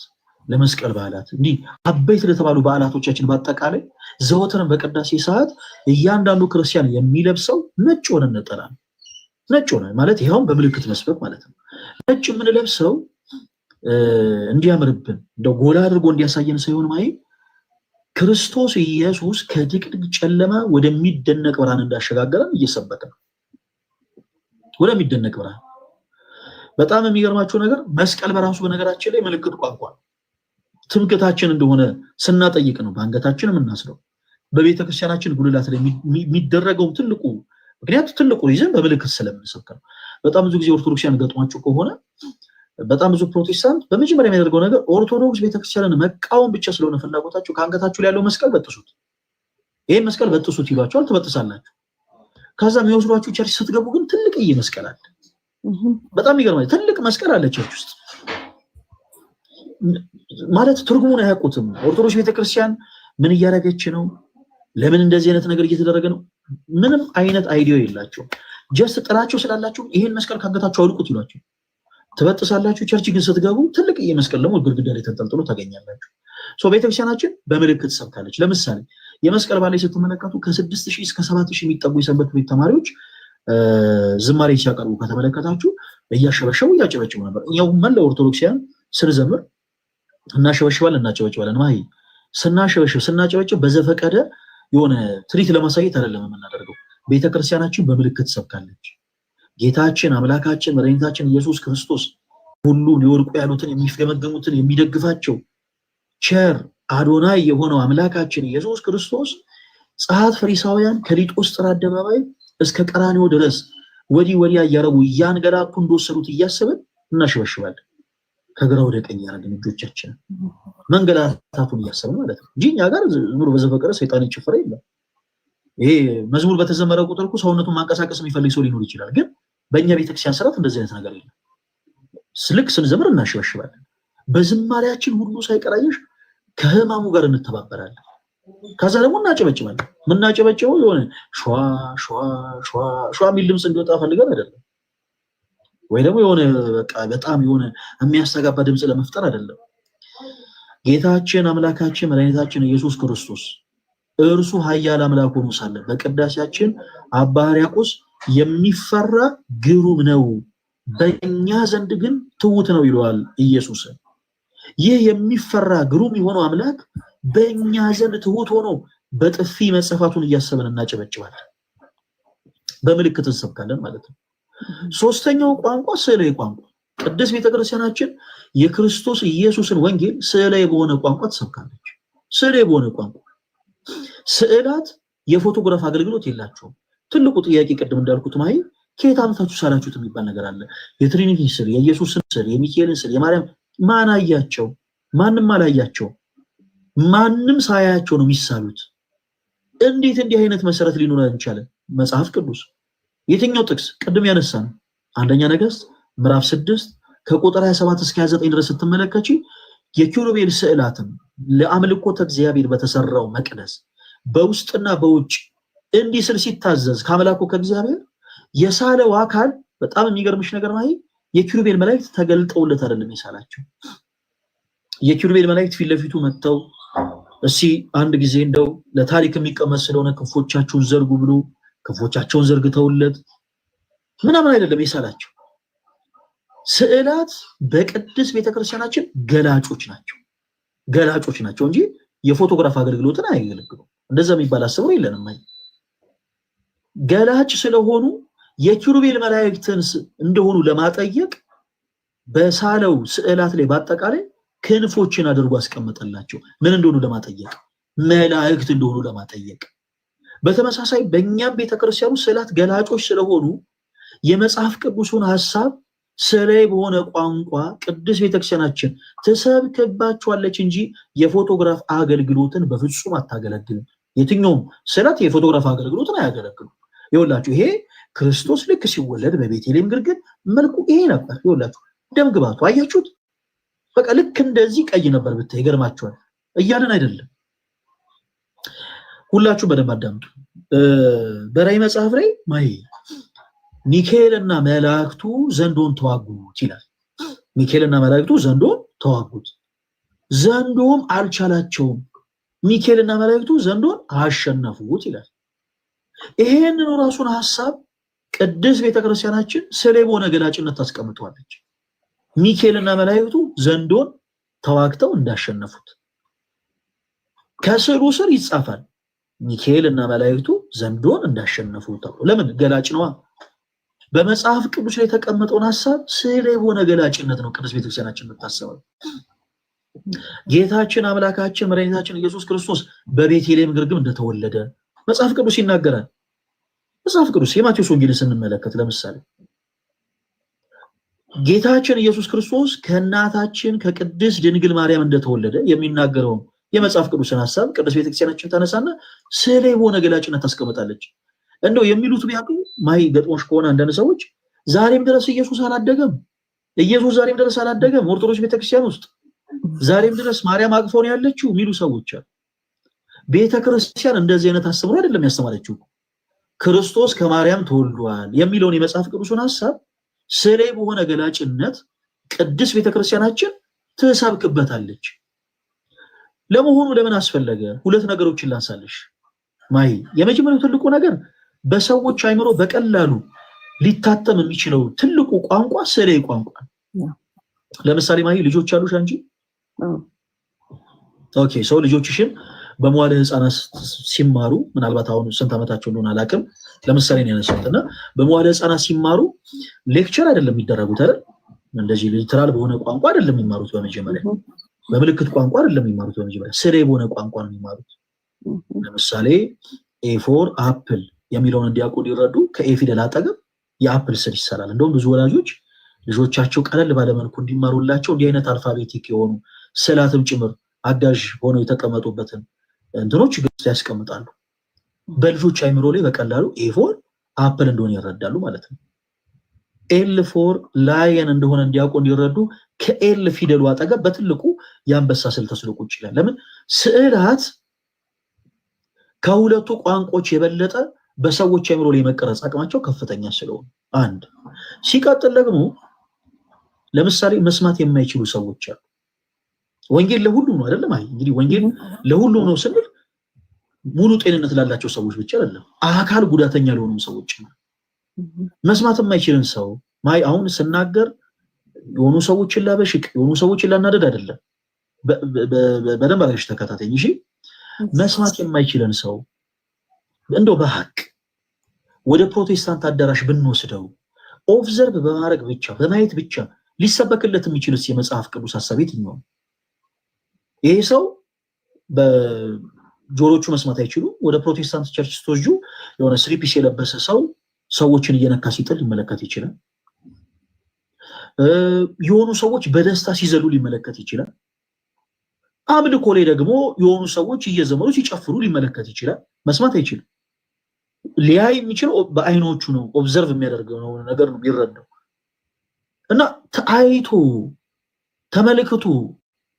Speaker 1: ለመስቀል በዓላት እንዲህ አበይት ለተባሉ በዓላቶቻችን በአጠቃላይ ዘወትርን በቅዳሴ ሰዓት እያንዳንዱ ክርስቲያን የሚለብሰው ነጭ ሆነ ነጠላ ነው። ነጭ ሆነ ማለት ይሄው በምልክት መስበክ ማለት ነው። ነጭ የምንለብሰው እንዲያምርብን እንደው ጎላ አድርጎ እንዲያሳየን ሳይሆን ክርስቶስ ኢየሱስ ከድቅድቅ ጨለማ ወደሚደነቅ ብርሃን እንዳሸጋገረን እየሰበከ ነው። ወደሚደነቅ ብርሃን። በጣም የሚገርማቸው ነገር መስቀል በራሱ በነገራችን ላይ ምልክት ቋንቋ ነው። ትምክህታችን እንደሆነ ስናጠይቅ ነው በአንገታችን የምናስረው። በቤተክርስቲያናችን ጉልላት ላይ የሚደረገው ትልቁ ምክንያት ትልቁ ሪዝን በምልክት ስለምንሰብክ ነው። በጣም ብዙ ጊዜ ኦርቶዶክሲያን ገጥሟቸው ከሆነ በጣም ብዙ ፕሮቴስታንት በመጀመሪያ የሚያደርገው ነገር ኦርቶዶክስ ቤተክርስቲያንን መቃወም ብቻ ስለሆነ ፍላጎታቸው ከአንገታችሁ ላይ ያለው መስቀል በጥሱት፣ ይሄን መስቀል በጥሱት ይሏቸዋል። ትበጥሳላችሁ። ከዛ የሚወስዷችሁ ቸርች ስትገቡ ግን ትልቅዬ መስቀል አለ። በጣም ይገርማል። ትልቅ መስቀል አለ ቸርች ውስጥ ማለት ትርጉሙን አያውቁትም። ኦርቶዶክስ ቤተክርስቲያን ምን እያደረገች ነው? ለምን እንደዚህ አይነት ነገር እየተደረገ ነው? ምንም አይነት አይዲያ የላቸው። ጀስት ጥላቸው ስላላችሁ ይሄን መስቀል ካንገታችሁ አውልቁት ይሏቸው ትበጥሳላችሁ። ቸርች ግን ስትገቡ ትልቅዬ መስቀል ደግሞ ግድግዳ ላይ ተንጠልጥሎ ታገኛላችሁ። ቤተክርስቲያናችን በምልክት ሰብካለች። ለምሳሌ የመስቀል በዓል ላይ ስትመለከቱ ከ6000 እስከ 7000 የሚጠጉ የሰንበት ቤት ተማሪዎች ዝማሬ ሲያቀርቡ ከተመለከታችሁ እያሸበሸቡ እያጨበጨቡ ነበር። እኛው መላ ኦርቶዶክሲያን ስንዘምር እናሸበሽባለን እናጨበጭባለን። ስናሸበሽብ ስናጨበጭብ በዘፈቀደ የሆነ ትርኢት ለማሳየት አይደለም የምናደርገው። ቤተክርስቲያናችን በምልክት ሰብካለች። ጌታችን አምላካችን መድኃኒታችን ኢየሱስ ክርስቶስ ሁሉ ሊወድቁ ያሉትን የሚገመገሙትን የሚደግፋቸው ቸር አዶናይ የሆነው አምላካችን ኢየሱስ ክርስቶስ ጸሐፍት ፈሪሳውያን ከሊጦስጥራ አደባባይ እስከ ቀራንዮ ድረስ ወዲህ ወዲያ እያረጉ እያንገላቱ እንደወሰዱት እያሰብን እናሸበሽባለን። ከግራ ወደ ቀኝ ያደረግን እጆቻችን መንገላታቱን እያሰብን ማለት ነው እንጂ እኛ ጋር ዝም ብሎ በዘፈቀደ ሰይጣን ይጭፍር የለም። ይሄ መዝሙር በተዘመረ ቁጥር እኮ ሰውነቱን ማንቀሳቀስ የሚፈልግ ሰው ሊኖር ይችላል። ግን በእኛ ቤተክርስቲያን ስርዓት እንደዚህ አይነት ነገር የለም። ልክ ስንዘምር እናሸበሽባለን። በዝማሬያችን ሁሉ ሳይቀራየሽ ከህማሙ ጋር እንተባበራለን። ከዛ ደግሞ እናጨበጭባለን። ምናጨበጭበው የሆነ ሸዋ ሸዋ ሸዋ ሸዋ የሚል ድምፅ እንዲወጣ ፈልገን አይደለም፣ ወይ ደግሞ የሆነ በቃ በጣም የሆነ የሚያስተጋባ ድምፅ ለመፍጠር አይደለም። ጌታችን አምላካችን መድኃኒታችን ኢየሱስ ክርስቶስ እርሱ ኃያል አምላክ ሆኖ ሳለ በቅዳሴያችን አባ ሕርያቆስ የሚፈራ ግሩም ነው፣ በእኛ ዘንድ ግን ትሁት ነው ይለዋል ኢየሱስ። ይህ የሚፈራ ግሩም የሆነው አምላክ በእኛ ዘንድ ትሁት ሆኖ በጥፊ መጸፋቱን እያሰብን እናጨበጭባለን። በምልክት እንሰብካለን ማለት ነው። ሶስተኛው ቋንቋ ስዕላዊ ቋንቋ። ቅድስት ቤተክርስቲያናችን የክርስቶስ ኢየሱስን ወንጌል ስዕላዊ በሆነ ቋንቋ ትሰብካለች። ስዕላዊ በሆነ ቋንቋ። ስዕላት የፎቶግራፍ አገልግሎት የላቸውም። ትልቁ ጥያቄ ቅድም እንዳልኩት ማይ ከየት አምጥታችሁ ሳላችሁት የሚባል ነገር አለ። የትሪኒቲ ስዕል፣ የኢየሱስን ስዕል፣ የሚካኤልን ስዕል፣ የማርያም ማን አያቸው? ማንም አላያቸው። ማንም ሳያቸው ነው የሚሳሉት። እንዴት እንዲህ አይነት መሰረት ሊኖረን ይችላል? መጽሐፍ ቅዱስ የትኛው ጥቅስ? ቅድም ያነሳን አንደኛ ነገሥት ምዕራፍ 6 ከቁጥር 27 እስከ 29 ድረስ ስትመለከቺ የኪሩቤል ስዕላትን ለአምልኮተ እግዚአብሔር በተሰራው መቅደስ በውስጥና በውጭ እንዲህ ስል ሲታዘዝ ከአምላኩ ከእግዚአብሔር የሳለው አካል በጣም የሚገርምሽ ነገር ነው። የኪሩቤል መላእክት ተገልጠውለት አይደለም የሳላቸው። የኪሩቤል መላእክት ፊት ለፊቱ መጥተው እስኪ አንድ ጊዜ እንደው ለታሪክ የሚቀመጥ ስለሆነ ክንፎቻቸውን ዘርጉ ብሎ ክንፎቻቸውን ዘርግተውለት ምናምን አይደለም የሳላቸው። ስዕላት በቅድስት ቤተክርስቲያናችን ገላጮች ናቸው። ገላጮች ናቸው እንጂ የፎቶግራፍ አገልግሎትን አያገለግሉም። እንደዛ የሚባል አስበው የለንም። ገላጭ ስለሆኑ የኪሩቤል መላእክትን እንደሆኑ ለማጠየቅ በሳለው ስዕላት ላይ በአጠቃላይ ክንፎችን አድርጎ አስቀመጠላቸው። ምን እንደሆኑ ለማጠየቅ፣ መላእክት እንደሆኑ ለማጠየቅ። በተመሳሳይ በእኛም ቤተክርስቲያኑ ስዕላት ገላጮች ስለሆኑ የመጽሐፍ ቅዱሱን ሐሳብ ስዕላዊ በሆነ ቋንቋ ቅድስት ቤተክርስቲያናችን ትሰብክባቸዋለች እንጂ የፎቶግራፍ አገልግሎትን በፍጹም አታገለግልም። የትኛውም ስዕላት የፎቶግራፍ አገልግሎትን አያገለግሉም። ይኸውላችሁ ይሄ ክርስቶስ ልክ ሲወለድ በቤተልሔም ግርግድ መልኩ ይሄ ነበር። ይኸውላችሁ ደም ግባቱ አያችሁት? በቃ ልክ እንደዚህ ቀይ ነበር ብታይ ይገርማችኋል። እያለን አይደለም። ሁላችሁ በደንብ አዳምጡ። በራዕይ መጽሐፍ ላይ ሚካኤልና መላእክቱ ዘንዶን ተዋጉት ይላል። ሚካኤልና መላእክቱ ዘንዶን ተዋጉት፣ ዘንዶም አልቻላቸውም። ሚካኤልና መላእክቱ ዘንዶን አሸነፉት ይላል። ይሄንን ራሱን ሐሳብ ቅድስት ቤተክርስቲያናችን ስዕላዊ በሆነ ገላጭነት ታስቀምጠዋለች። ሚካኤልና መላእክቱ ዘንዶን ተዋግተው እንዳሸነፉት ከስዕሉ ስር ይጻፋል። ሚካኤልና መላእክቱ ዘንዶን እንዳሸነፉ ተብሎ ለምን? ገላጭ ነዋ። በመጽሐፍ ቅዱስ ላይ የተቀመጠውን ሐሳብ ስዕላዊ በሆነ ገላጭነት ነው ቅድስት ቤተክርስቲያናችን የምታስበው። ጌታችን አምላካችን መድኃኒታችን ኢየሱስ ክርስቶስ በቤተልሔም ግርግም እንደተወለደ መጽሐፍ ቅዱስ ይናገራል። መጽሐፍ ቅዱስ የማቴዎስ ወንጌልን ስንመለከት ለምሳሌ ጌታችን ኢየሱስ ክርስቶስ ከእናታችን ከቅድስት ድንግል ማርያም እንደተወለደ የሚናገረውን የመጽሐፍ ቅዱስን ሐሳብ ቅድስት ቤተክርስቲያናችን ታነሳና ስዕላዊ በሆነ ገላጭነት ታስቀምጣለች። እንደው የሚሉት ቢያውቁ ገጥሞሽ ከሆነ አንዳንድ ሰዎች ዛሬም ድረስ ኢየሱስ አላደገም፣ ኢየሱስ ዛሬም ድረስ አላደገም፣ ኦርቶዶክስ ቤተክርስቲያን ውስጥ ዛሬም ድረስ ማርያም አቅፎ ነው ያለችው የሚሉ ሰዎች አሉ። ቤተክርስቲያን እንደዚህ አይነት አስተምሮ አይደለም ያስተማረችው። ክርስቶስ ከማርያም ተወልዷል የሚለውን የመጽሐፍ ቅዱስን ሐሳብ ስዕላዊ በሆነ ገላጭነት ቅድስት ቤተክርስቲያናችን ትሰብክበታለች። ለመሆኑ ለምን አስፈለገ? ሁለት ነገሮችን ላንሳለሽ። የመጀመሪያው ትልቁ ነገር በሰዎች አይምሮ በቀላሉ ሊታተም የሚችለው ትልቁ ቋንቋ ስዕላዊ ቋንቋ። ለምሳሌ ልጆች አሉሽ አንቺ? ኦኬ ሰው ልጆችሽን በመዋለ ህፃናት ሲማሩ ምናልባት አሁን ስንት ዓመታቸው እንደሆነ አላውቅም ለምሳሌ ነው ያነሳሁትና በመዋለ ህፃናት ሲማሩ ሌክቸር አይደለም የሚደረጉት አይደል እንደዚህ ሊተራል በሆነ ቋንቋ አይደለም የሚማሩት በመጀመሪያ በምልክት ቋንቋ አይደለም የሚማሩት በመጀመሪያ ስለ በሆነ ቋንቋ ነው የሚማሩት ለምሳሌ ኤ ፎር አፕል የሚለውን እንዲያውቁ ሊረዱ ከኤ ፊደል አጠገብ የአፕል ስል ይሰራል እንደውም ብዙ ወላጆች ልጆቻቸው ቀለል ባለ መልኩ እንዲማሩላቸው እንዲህ አይነት አልፋቤቲክ የሆኑ ስዕላትም ጭምር አጋዥ ሆነው የተቀመጡበትን እንትኖች ግልጽ ያስቀምጣሉ በልጆች አይምሮ ላይ በቀላሉ ኤ ፎር አፕል እንደሆነ ይረዳሉ ማለት ነው ኤል ፎር ላየን እንደሆነ እንዲያውቁ እንዲረዱ ከኤል ፊደሉ አጠገብ በትልቁ የአንበሳ ስዕል ተስሎ ቁጭ ይላል ለምን ስዕላት ከሁለቱ ቋንቋዎች የበለጠ በሰዎች አይምሮ ላይ መቀረጽ አቅማቸው ከፍተኛ ስለሆነ አንድ ሲቀጥል ደግሞ ለምሳሌ መስማት የማይችሉ ሰዎች አሉ ወንጌል ለሁሉም ነው አይደለም እንግዲህ ወንጌል ለሁሉም ነው ስንል ሙሉ ጤንነት ላላቸው ሰዎች ብቻ አይደለም አካል ጉዳተኛ ለሆኑ ሰዎች ነው መስማት የማይችልን ሰው ማይ አሁን ስናገር የሆኑ ሰዎችን ላበሽቅ የሆኑ ሰዎችን ላናደድ አይደለም በደንብ አድርገሽ ተከታተኝ እሺ መስማት የማይችልን ሰው እንደው በሐቅ ወደ ፕሮቴስታንት አዳራሽ ብንወስደው ኦብዘርቭ በማድረግ ብቻ በማየት ብቻ ሊሰበክለት የሚችልስ የመጽሐፍ ቅዱስ ሐሳብ የትኛው ይሄ ሰው በጆሮቹ መስማት አይችሉ ወደ ፕሮቴስታንት ቸርች ስትወጁ የሆነ ስሊፒስ የለበሰ ሰው ሰዎችን እየነካ ሲጥል ሊመለከት ይችላል የሆኑ ሰዎች በደስታ ሲዘሉ ሊመለከት ይችላል አምልኮ ላይ ደግሞ የሆኑ ሰዎች እየዘመሩ ሲጨፍሩ ሊመለከት ይችላል መስማት አይችልም ሊያይ የሚችለው በአይኖቹ ነው ኦብዘርቭ የሚያደርገው ነገር ነው የሚረዳው እና ታይቶ ተመልክቶ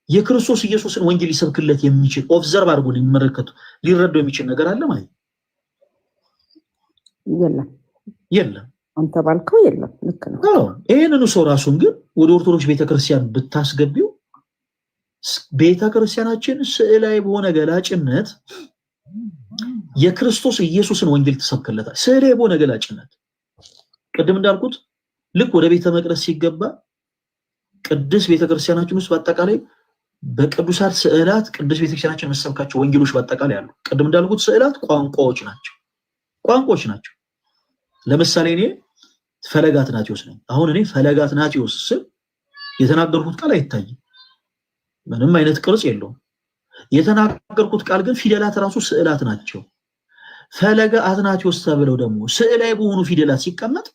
Speaker 1: የክርስቶስ ኢየሱስን ወንጌል ሊሰብክለት የሚችል ኦብዘርቭ አድርጎ ሊመለከቱ ሊረዳው የሚችል ነገር አለ ማለት የለም
Speaker 2: አንተ ባልከው የለም ልክ ነው
Speaker 1: ይሄንን ሰው ራሱን ግን ወደ ኦርቶዶክስ ቤተክርስቲያን ብታስገቢው ቤተክርስቲያናችን ስዕላዊ በሆነ ገላጭነት የክርስቶስ ኢየሱስን ወንጌል ተሰብከለታል ስዕላዊ በሆነ ገላጭነት ቅድም እንዳልኩት ልክ ወደ ቤተ መቅደስ ሲገባ ቅዱስ ቤተክርስቲያናችን ውስጥ በአጠቃላይ በቅዱሳት ስዕላት ቅዱስ ቤተክርስቲያናችን መሰብካቸው ወንጌሎች በአጠቃላይ አሉ ቅድም እንዳልኩት ስዕላት ቋንቋዎች ናቸው ለምሳሌ እኔ ፈለገ አትናቴዎስ ነኝ አሁን እኔ ፈለገ አትናቴዎስ ስል የተናገርኩት ቃል አይታይም ምንም አይነት ቅርጽ የለውም የተናገርኩት ቃል ግን ፊደላት ራሱ ስዕላት ናቸው ፈለገ አትናቴዎስ ተብለው ደግሞ ስዕላዊ በሆኑ ፊደላት ሲቀመጥ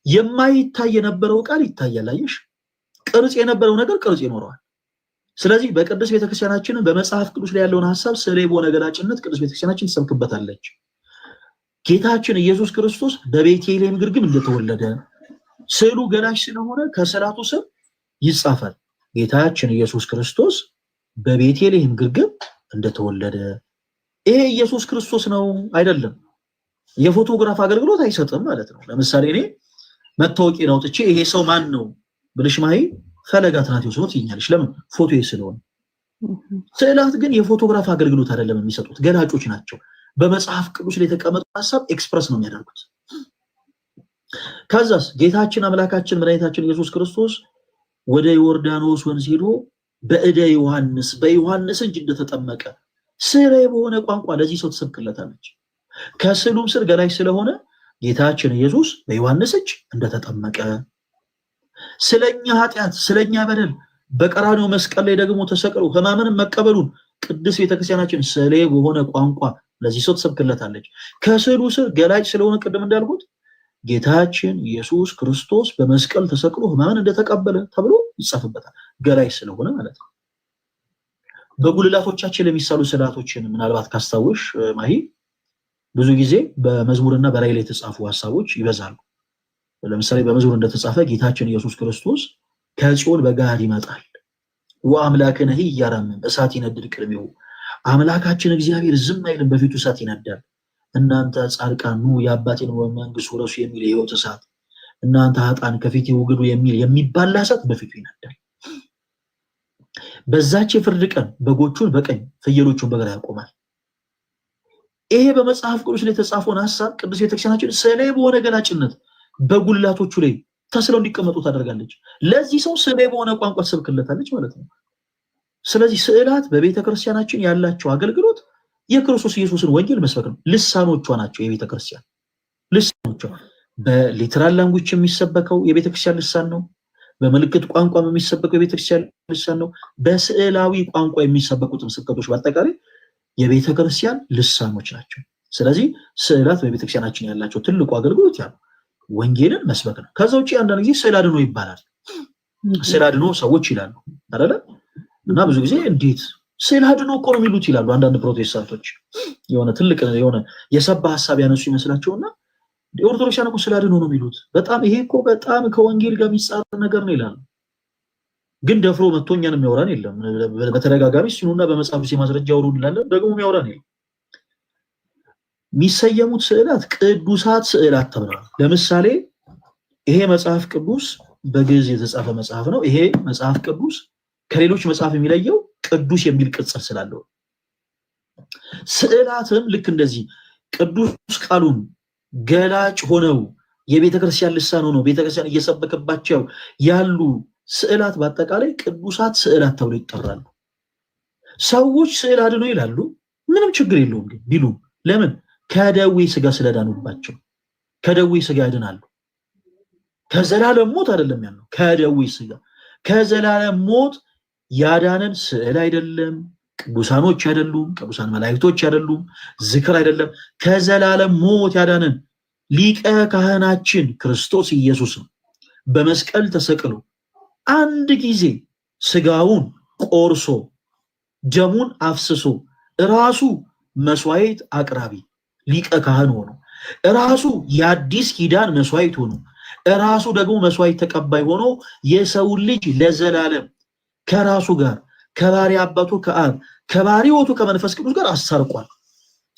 Speaker 1: የማይታይ የነበረው ቃል ይታያል አይሽ ቅርጽ የነበረው ነገር ቅርጽ ይኖረዋል ስለዚህ በቅዱስ ቤተክርስቲያናችን በመጽሐፍ ቅዱስ ላይ ያለውን ሐሳብ ስዕላዊ በሆነ ገላጭነት ቅዱስ ቤተክርስቲያናችን ተሰብክበታለች ጌታችን ኢየሱስ ክርስቶስ በቤተልሔም ግርግም እንደተወለደ ስዕሉ ገላጭ ስለሆነ ከስዕላቱ ስር ይጻፋል ጌታችን ኢየሱስ ክርስቶስ በቤተልሔም ግርግም እንደተወለደ ይሄ ኢየሱስ ክርስቶስ ነው አይደለም የፎቶግራፍ አገልግሎት አይሰጥም ማለት ነው ለምሳሌ እኔ መታወቂያ ነው ጥቼ ይሄ ሰው ማን ነው ብልሽ ማይ ፈለገ አትናቴዎስ ነው ትይኛለሽ ለምን ፎቶዬ ስለሆነ ስዕላት ግን የፎቶግራፍ አገልግሎት አይደለም የሚሰጡት ገላጮች ናቸው በመጽሐፍ ቅዱስ ላይ የተቀመጠው ሐሳብ ኤክስፕረስ ነው የሚያደርጉት ከዛስ ጌታችን አምላካችን መድኃኒታችን ኢየሱስ ክርስቶስ ወደ ዮርዳኖስ ወንዝ ሄዶ በዮሐንስ እጅ እንደተጠመቀ ስዕላዊ በሆነ ቋንቋ ለዚህ ሰው ተሰብክለታለች ከስዕሉም ስር ገላጭ ስለሆነ ጌታችን ኢየሱስ በዮሐንስ እጅ እንደተጠመቀ ስለኛ ኃጢአት ስለኛ በደል በቀራንዮ መስቀል ላይ ደግሞ ተሰቅሎ ሕማምን መቀበሉን ቅዱስ ቤተክርስቲያናችን ስዕላዊ በሆነ ቋንቋ ለዚህ ሰው ተሰብክለታለች ከስዕሉ ስር ገላጭ ስለሆነ ቅድም እንዳልኩት ጌታችን ኢየሱስ ክርስቶስ በመስቀል ተሰቅሎ ሕማምን እንደተቀበለ ተብሎ ይጻፍበታል ገላጭ ስለሆነ ማለት ነው በጉልላቶቻችን ለሚሳሉ ስዕላቶችን ምናልባት ካስታውሽ ማሂ ብዙ ጊዜ በመዝሙርና በራእይ ላይ የተጻፉ ሐሳቦች ይበዛሉ ለምሳሌ በመዝሙር እንደተጻፈ ጌታችን ኢየሱስ ክርስቶስ ከጽዮን በጋድ ይመጣል ወአምላክነ ይያራም እሳት ይነድድ ቅድሜው አምላካችን እግዚአብሔር ዝም አይልም በፊቱ እሳት ይነዳል እናንተ ጻድቃኑ የአባቴን መንግስት ወረሱ የሚል የሕይወት እሳት እናንተ ኃጥአን ከፊቴ ውግዱ የሚል የሚባላ እሳት በፊቱ ይነዳል በዛች የፍርድ ቀን በጎቹን በቀኝ ፍየሎቹን በግራ ያቆማል ይሄ በመጽሐፍ ቅዱስ ላይ የተጻፈውን ሐሳብ ቅዱስ ቤተክርስቲያናችን ስዕላዊ በሆነ ገላጭነት በጉልላቶቹ ላይ ተስለው እንዲቀመጡ ታደርጋለች ለዚህ ሰው ስዕላዊ በሆነ ቋንቋ ተሰብክለታለች ማለት ነው ስለዚህ ስዕላት በቤተክርስቲያናችን ያላቸው አገልግሎት የክርስቶስ ኢየሱስን ወንጌል መስበክ ነው። ልሳኖቿ ናቸው የቤተክርስቲያን ልሳኖቿ። በሊትራል ላንጉጅ የሚሰበከው የቤተክርስቲያን ልሳን ነው። በምልክት ቋንቋ የሚሰበከው የቤተክርስቲያን ልሳን ነው። በስዕላዊ ቋንቋ የሚሰበኩትም ስብከቶች በአጠቃላይ የቤተክርስቲያን ልሳኖች ናቸው። ስለዚህ ስዕላት በቤተክርስቲያናችን ያላቸው ትልቁ አገልግሎት ያለው ወንጌልን መስበክ ነው። ከዛ ውጭ አንዳንድ ጊዜ ስዕል አድኖ ይባላል። ስዕል አድኖ ሰዎች ይላሉ አይደለ? እና ብዙ ጊዜ እንዴት ስዕል አድኖ እኮ ነው የሚሉት ይላሉ አንዳንድ ፕሮቴስታንቶች። የሆነ ትልቅ የሆነ የሰባ ሐሳብ ያነሱ ይመስላቸውና ኦርቶዶክሳን እኮ ስዕል አድኖ ነው የሚሉት። በጣም ይሄ እኮ በጣም ከወንጌል ጋር የሚጻረር ነገር ነው ይላሉ። ግን ደፍሮ መጥቶ እኛን የሚያወራን የለም። በተደጋጋሚ ሲኑና በመጽሐፍ ማስረጃ አውሩ እንላለን፣ ደግሞ የሚያወራን የለም። የሚሰየሙት ስዕላት ቅዱሳት ስዕላት ተብለዋል። ለምሳሌ ይሄ መጽሐፍ ቅዱስ በግዕዝ የተጻፈ መጽሐፍ ነው። ይሄ መጽሐፍ ቅዱስ ከሌሎች መጽሐፍ የሚለየው ቅዱስ የሚል ቅጽል ስላለው። ስዕላትም ልክ እንደዚህ ቅዱስ ቃሉን ገላጭ ሆነው የቤተክርስቲያን ልሳን ሆነው ቤተክርስቲያን እየሰበከባቸው ያሉ ስዕላት በአጠቃላይ ቅዱሳት ስዕላት ተብለው ይጠራሉ። ሰዎች ስዕል አድኖ ይላሉ፣ ምንም ችግር የለውም ግን ቢሉ ለምን? ከደዌ ስጋ ስለዳኑባቸው። ከደዌ ስጋ ያድናሉ። ከዘላለም ሞት አይደለም ያለው፣ ከደዌ ስጋ። ከዘላለም ሞት ያዳነን ስዕል አይደለም፣ ቅዱሳኖች አይደሉም፣ ቅዱሳን መላእክቶች አይደሉም፣ ዝክር አይደለም። ከዘላለም ሞት ያዳነን ሊቀ ካህናችን ክርስቶስ ኢየሱስ ነው። በመስቀል ተሰቅሎ አንድ ጊዜ ስጋውን ቆርሶ ደሙን አፍስሶ ራሱ መስዋዕት አቅራቢ ሊቀ ካህን ሆኖ ራሱ የአዲስ ኪዳን መስዋዕት ሆኖ ራሱ ደግሞ መስዋዕት ተቀባይ ሆኖ የሰውን ልጅ ለዘላለም ከራሱ ጋር ከባሪ አባቱ ከአብ ከባሪ ሕይወቱ ከመንፈስ ቅዱስ ጋር አሳርቋል።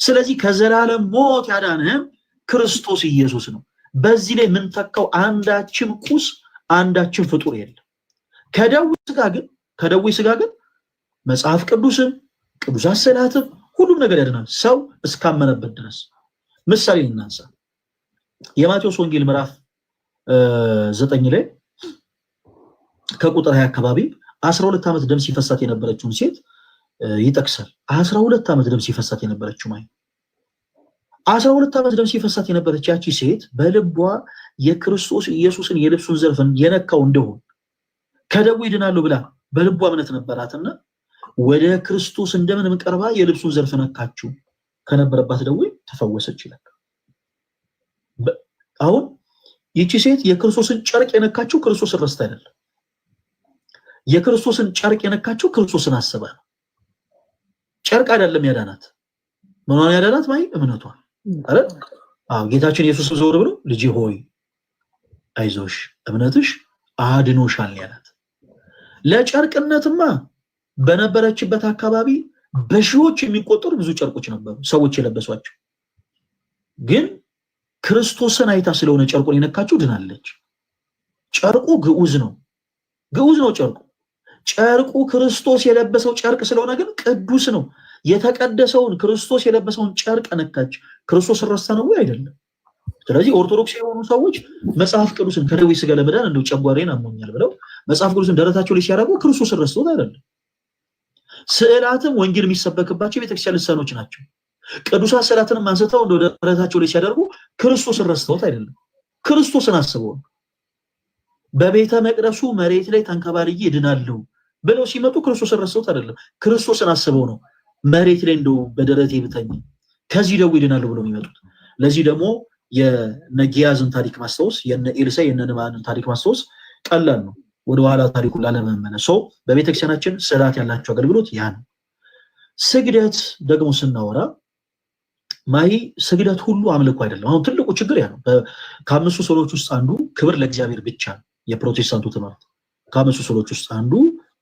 Speaker 1: ስለዚህ ከዘላለም ሞት ያዳነን ክርስቶስ ኢየሱስ ነው። በዚህ ላይ ምን ተካው? አንዳችም ቁስ አንዳችም ፍጡር የለም። ከደዌ ስጋ ግን መጽሐፍ ቅዱስም ቅዱሳት ስዕላትም ሁሉም ነገር ያድናል፣ ሰው እስካመነበት ድረስ። ምሳሌ እናንሳ። የማቴዎስ ወንጌል ምዕራፍ 9 ላይ ከቁጥር 20 አካባቢ 12 ዓመት ደም ሲፈሳት የነበረችውን ሴት ይጠቅሳል። 12 ዓመት ደም ሲፈሳት የነበረችው 12 ዓመት ደም ሲፈሳት የነበረች ያቺ ሴት በልቧ የክርስቶስ ኢየሱስን የልብሱን ዘርፍ የነካው እንደሆነ ከደዌ ይድናለሁ ብላ በልቧ እምነት ነበራትና ወደ ክርስቶስ እንደምንም ቀርባ የልብሱን ዘርፍ ነካችው፣ ከነበረባት ደዌ ተፈወሰች ይላል። አሁን ይቺ ሴት የክርስቶስን ጨርቅ የነካችው ክርስቶስን ረስታ አይደለም። የክርስቶስን ጨርቅ የነካችው ክርስቶስን አስባ ነው። ጨርቅ አይደለም ያዳናት። ምኗን ያዳናት? እምነቷ አይደል? ጌታችን ኢየሱስ ዘወር ብሎ ልጄ ሆይ አይዞሽ እምነትሽ አድኖሻል ያላት። ለጨርቅነትማ በነበረችበት አካባቢ በሺዎች የሚቆጠሩ ብዙ ጨርቆች ነበሩ ሰዎች የለበሷቸው። ግን ክርስቶስን አይታ ስለሆነ ጨርቁን የነካችው ድናለች። ጨርቁ ግዑዝ ነው ጨርቁ ክርስቶስ የለበሰው ጨርቅ ስለሆነ ግን ቅዱስ ነው። የተቀደሰውን ክርስቶስ የለበሰውን ጨርቅ ነካች። ክርስቶስ ረስታ ነው ወይ? አይደለም። ስለዚህ ኦርቶዶክስ የሆኑ ሰዎች መጽሐፍ ቅዱስን ከደዌ ስጋ ለመዳን እንደው ጨጓራዬን አሞኛል ብለው መጽሐፍ ቅዱስን ደረታቸው ላይ ሲያደርጉ ክርስቶስን ረስቶት አይደለም። ስዕላትም ወንጌል የሚሰበክባቸው የቤተክርስቲያን ልሳኖች ናቸው። ቅዱሳት ስዕላትንም አንስተው እንደው ደረታቸው ላይ ሲያደርጉ ክርስቶስን ረስተውት አይደለም፣ ክርስቶስን አስበው። በቤተ መቅደሱ መሬት ላይ ተንከባልዬ እድናለሁ ብለው ሲመጡ ክርስቶስን ረስተውት አይደለም፣ ክርስቶስን አስበው ነው። መሬት ላይ እንደው በደረቴ ብተኝ ከዚህ ደዌ እድናለሁ ብለው የሚመጡት። ለዚህ ደግሞ የነጊያዝን ታሪክ ማስታወስ፣ የነ ኤልሳ የነ ንዕማንን ታሪክ ማስታወስ ቀላል ነው፣ ወደ ኋላ ታሪኩን ላለመመለስ። ሰው በቤተክርስቲያናችን ስዕላት ያላቸው አገልግሎት ያ ነው። ስግደት ደግሞ ስናወራ ስግደት ሁሉ አምልኮ አይደለም። አሁን ትልቁ ችግር ያ ነው። ከአምስቱ ሶሎች ውስጥ አንዱ ክብር ለእግዚአብሔር ብቻ ነው። የፕሮቴስታንቱ ትምህርት ከአምስቱ ሶሎች ውስጥ አንዱ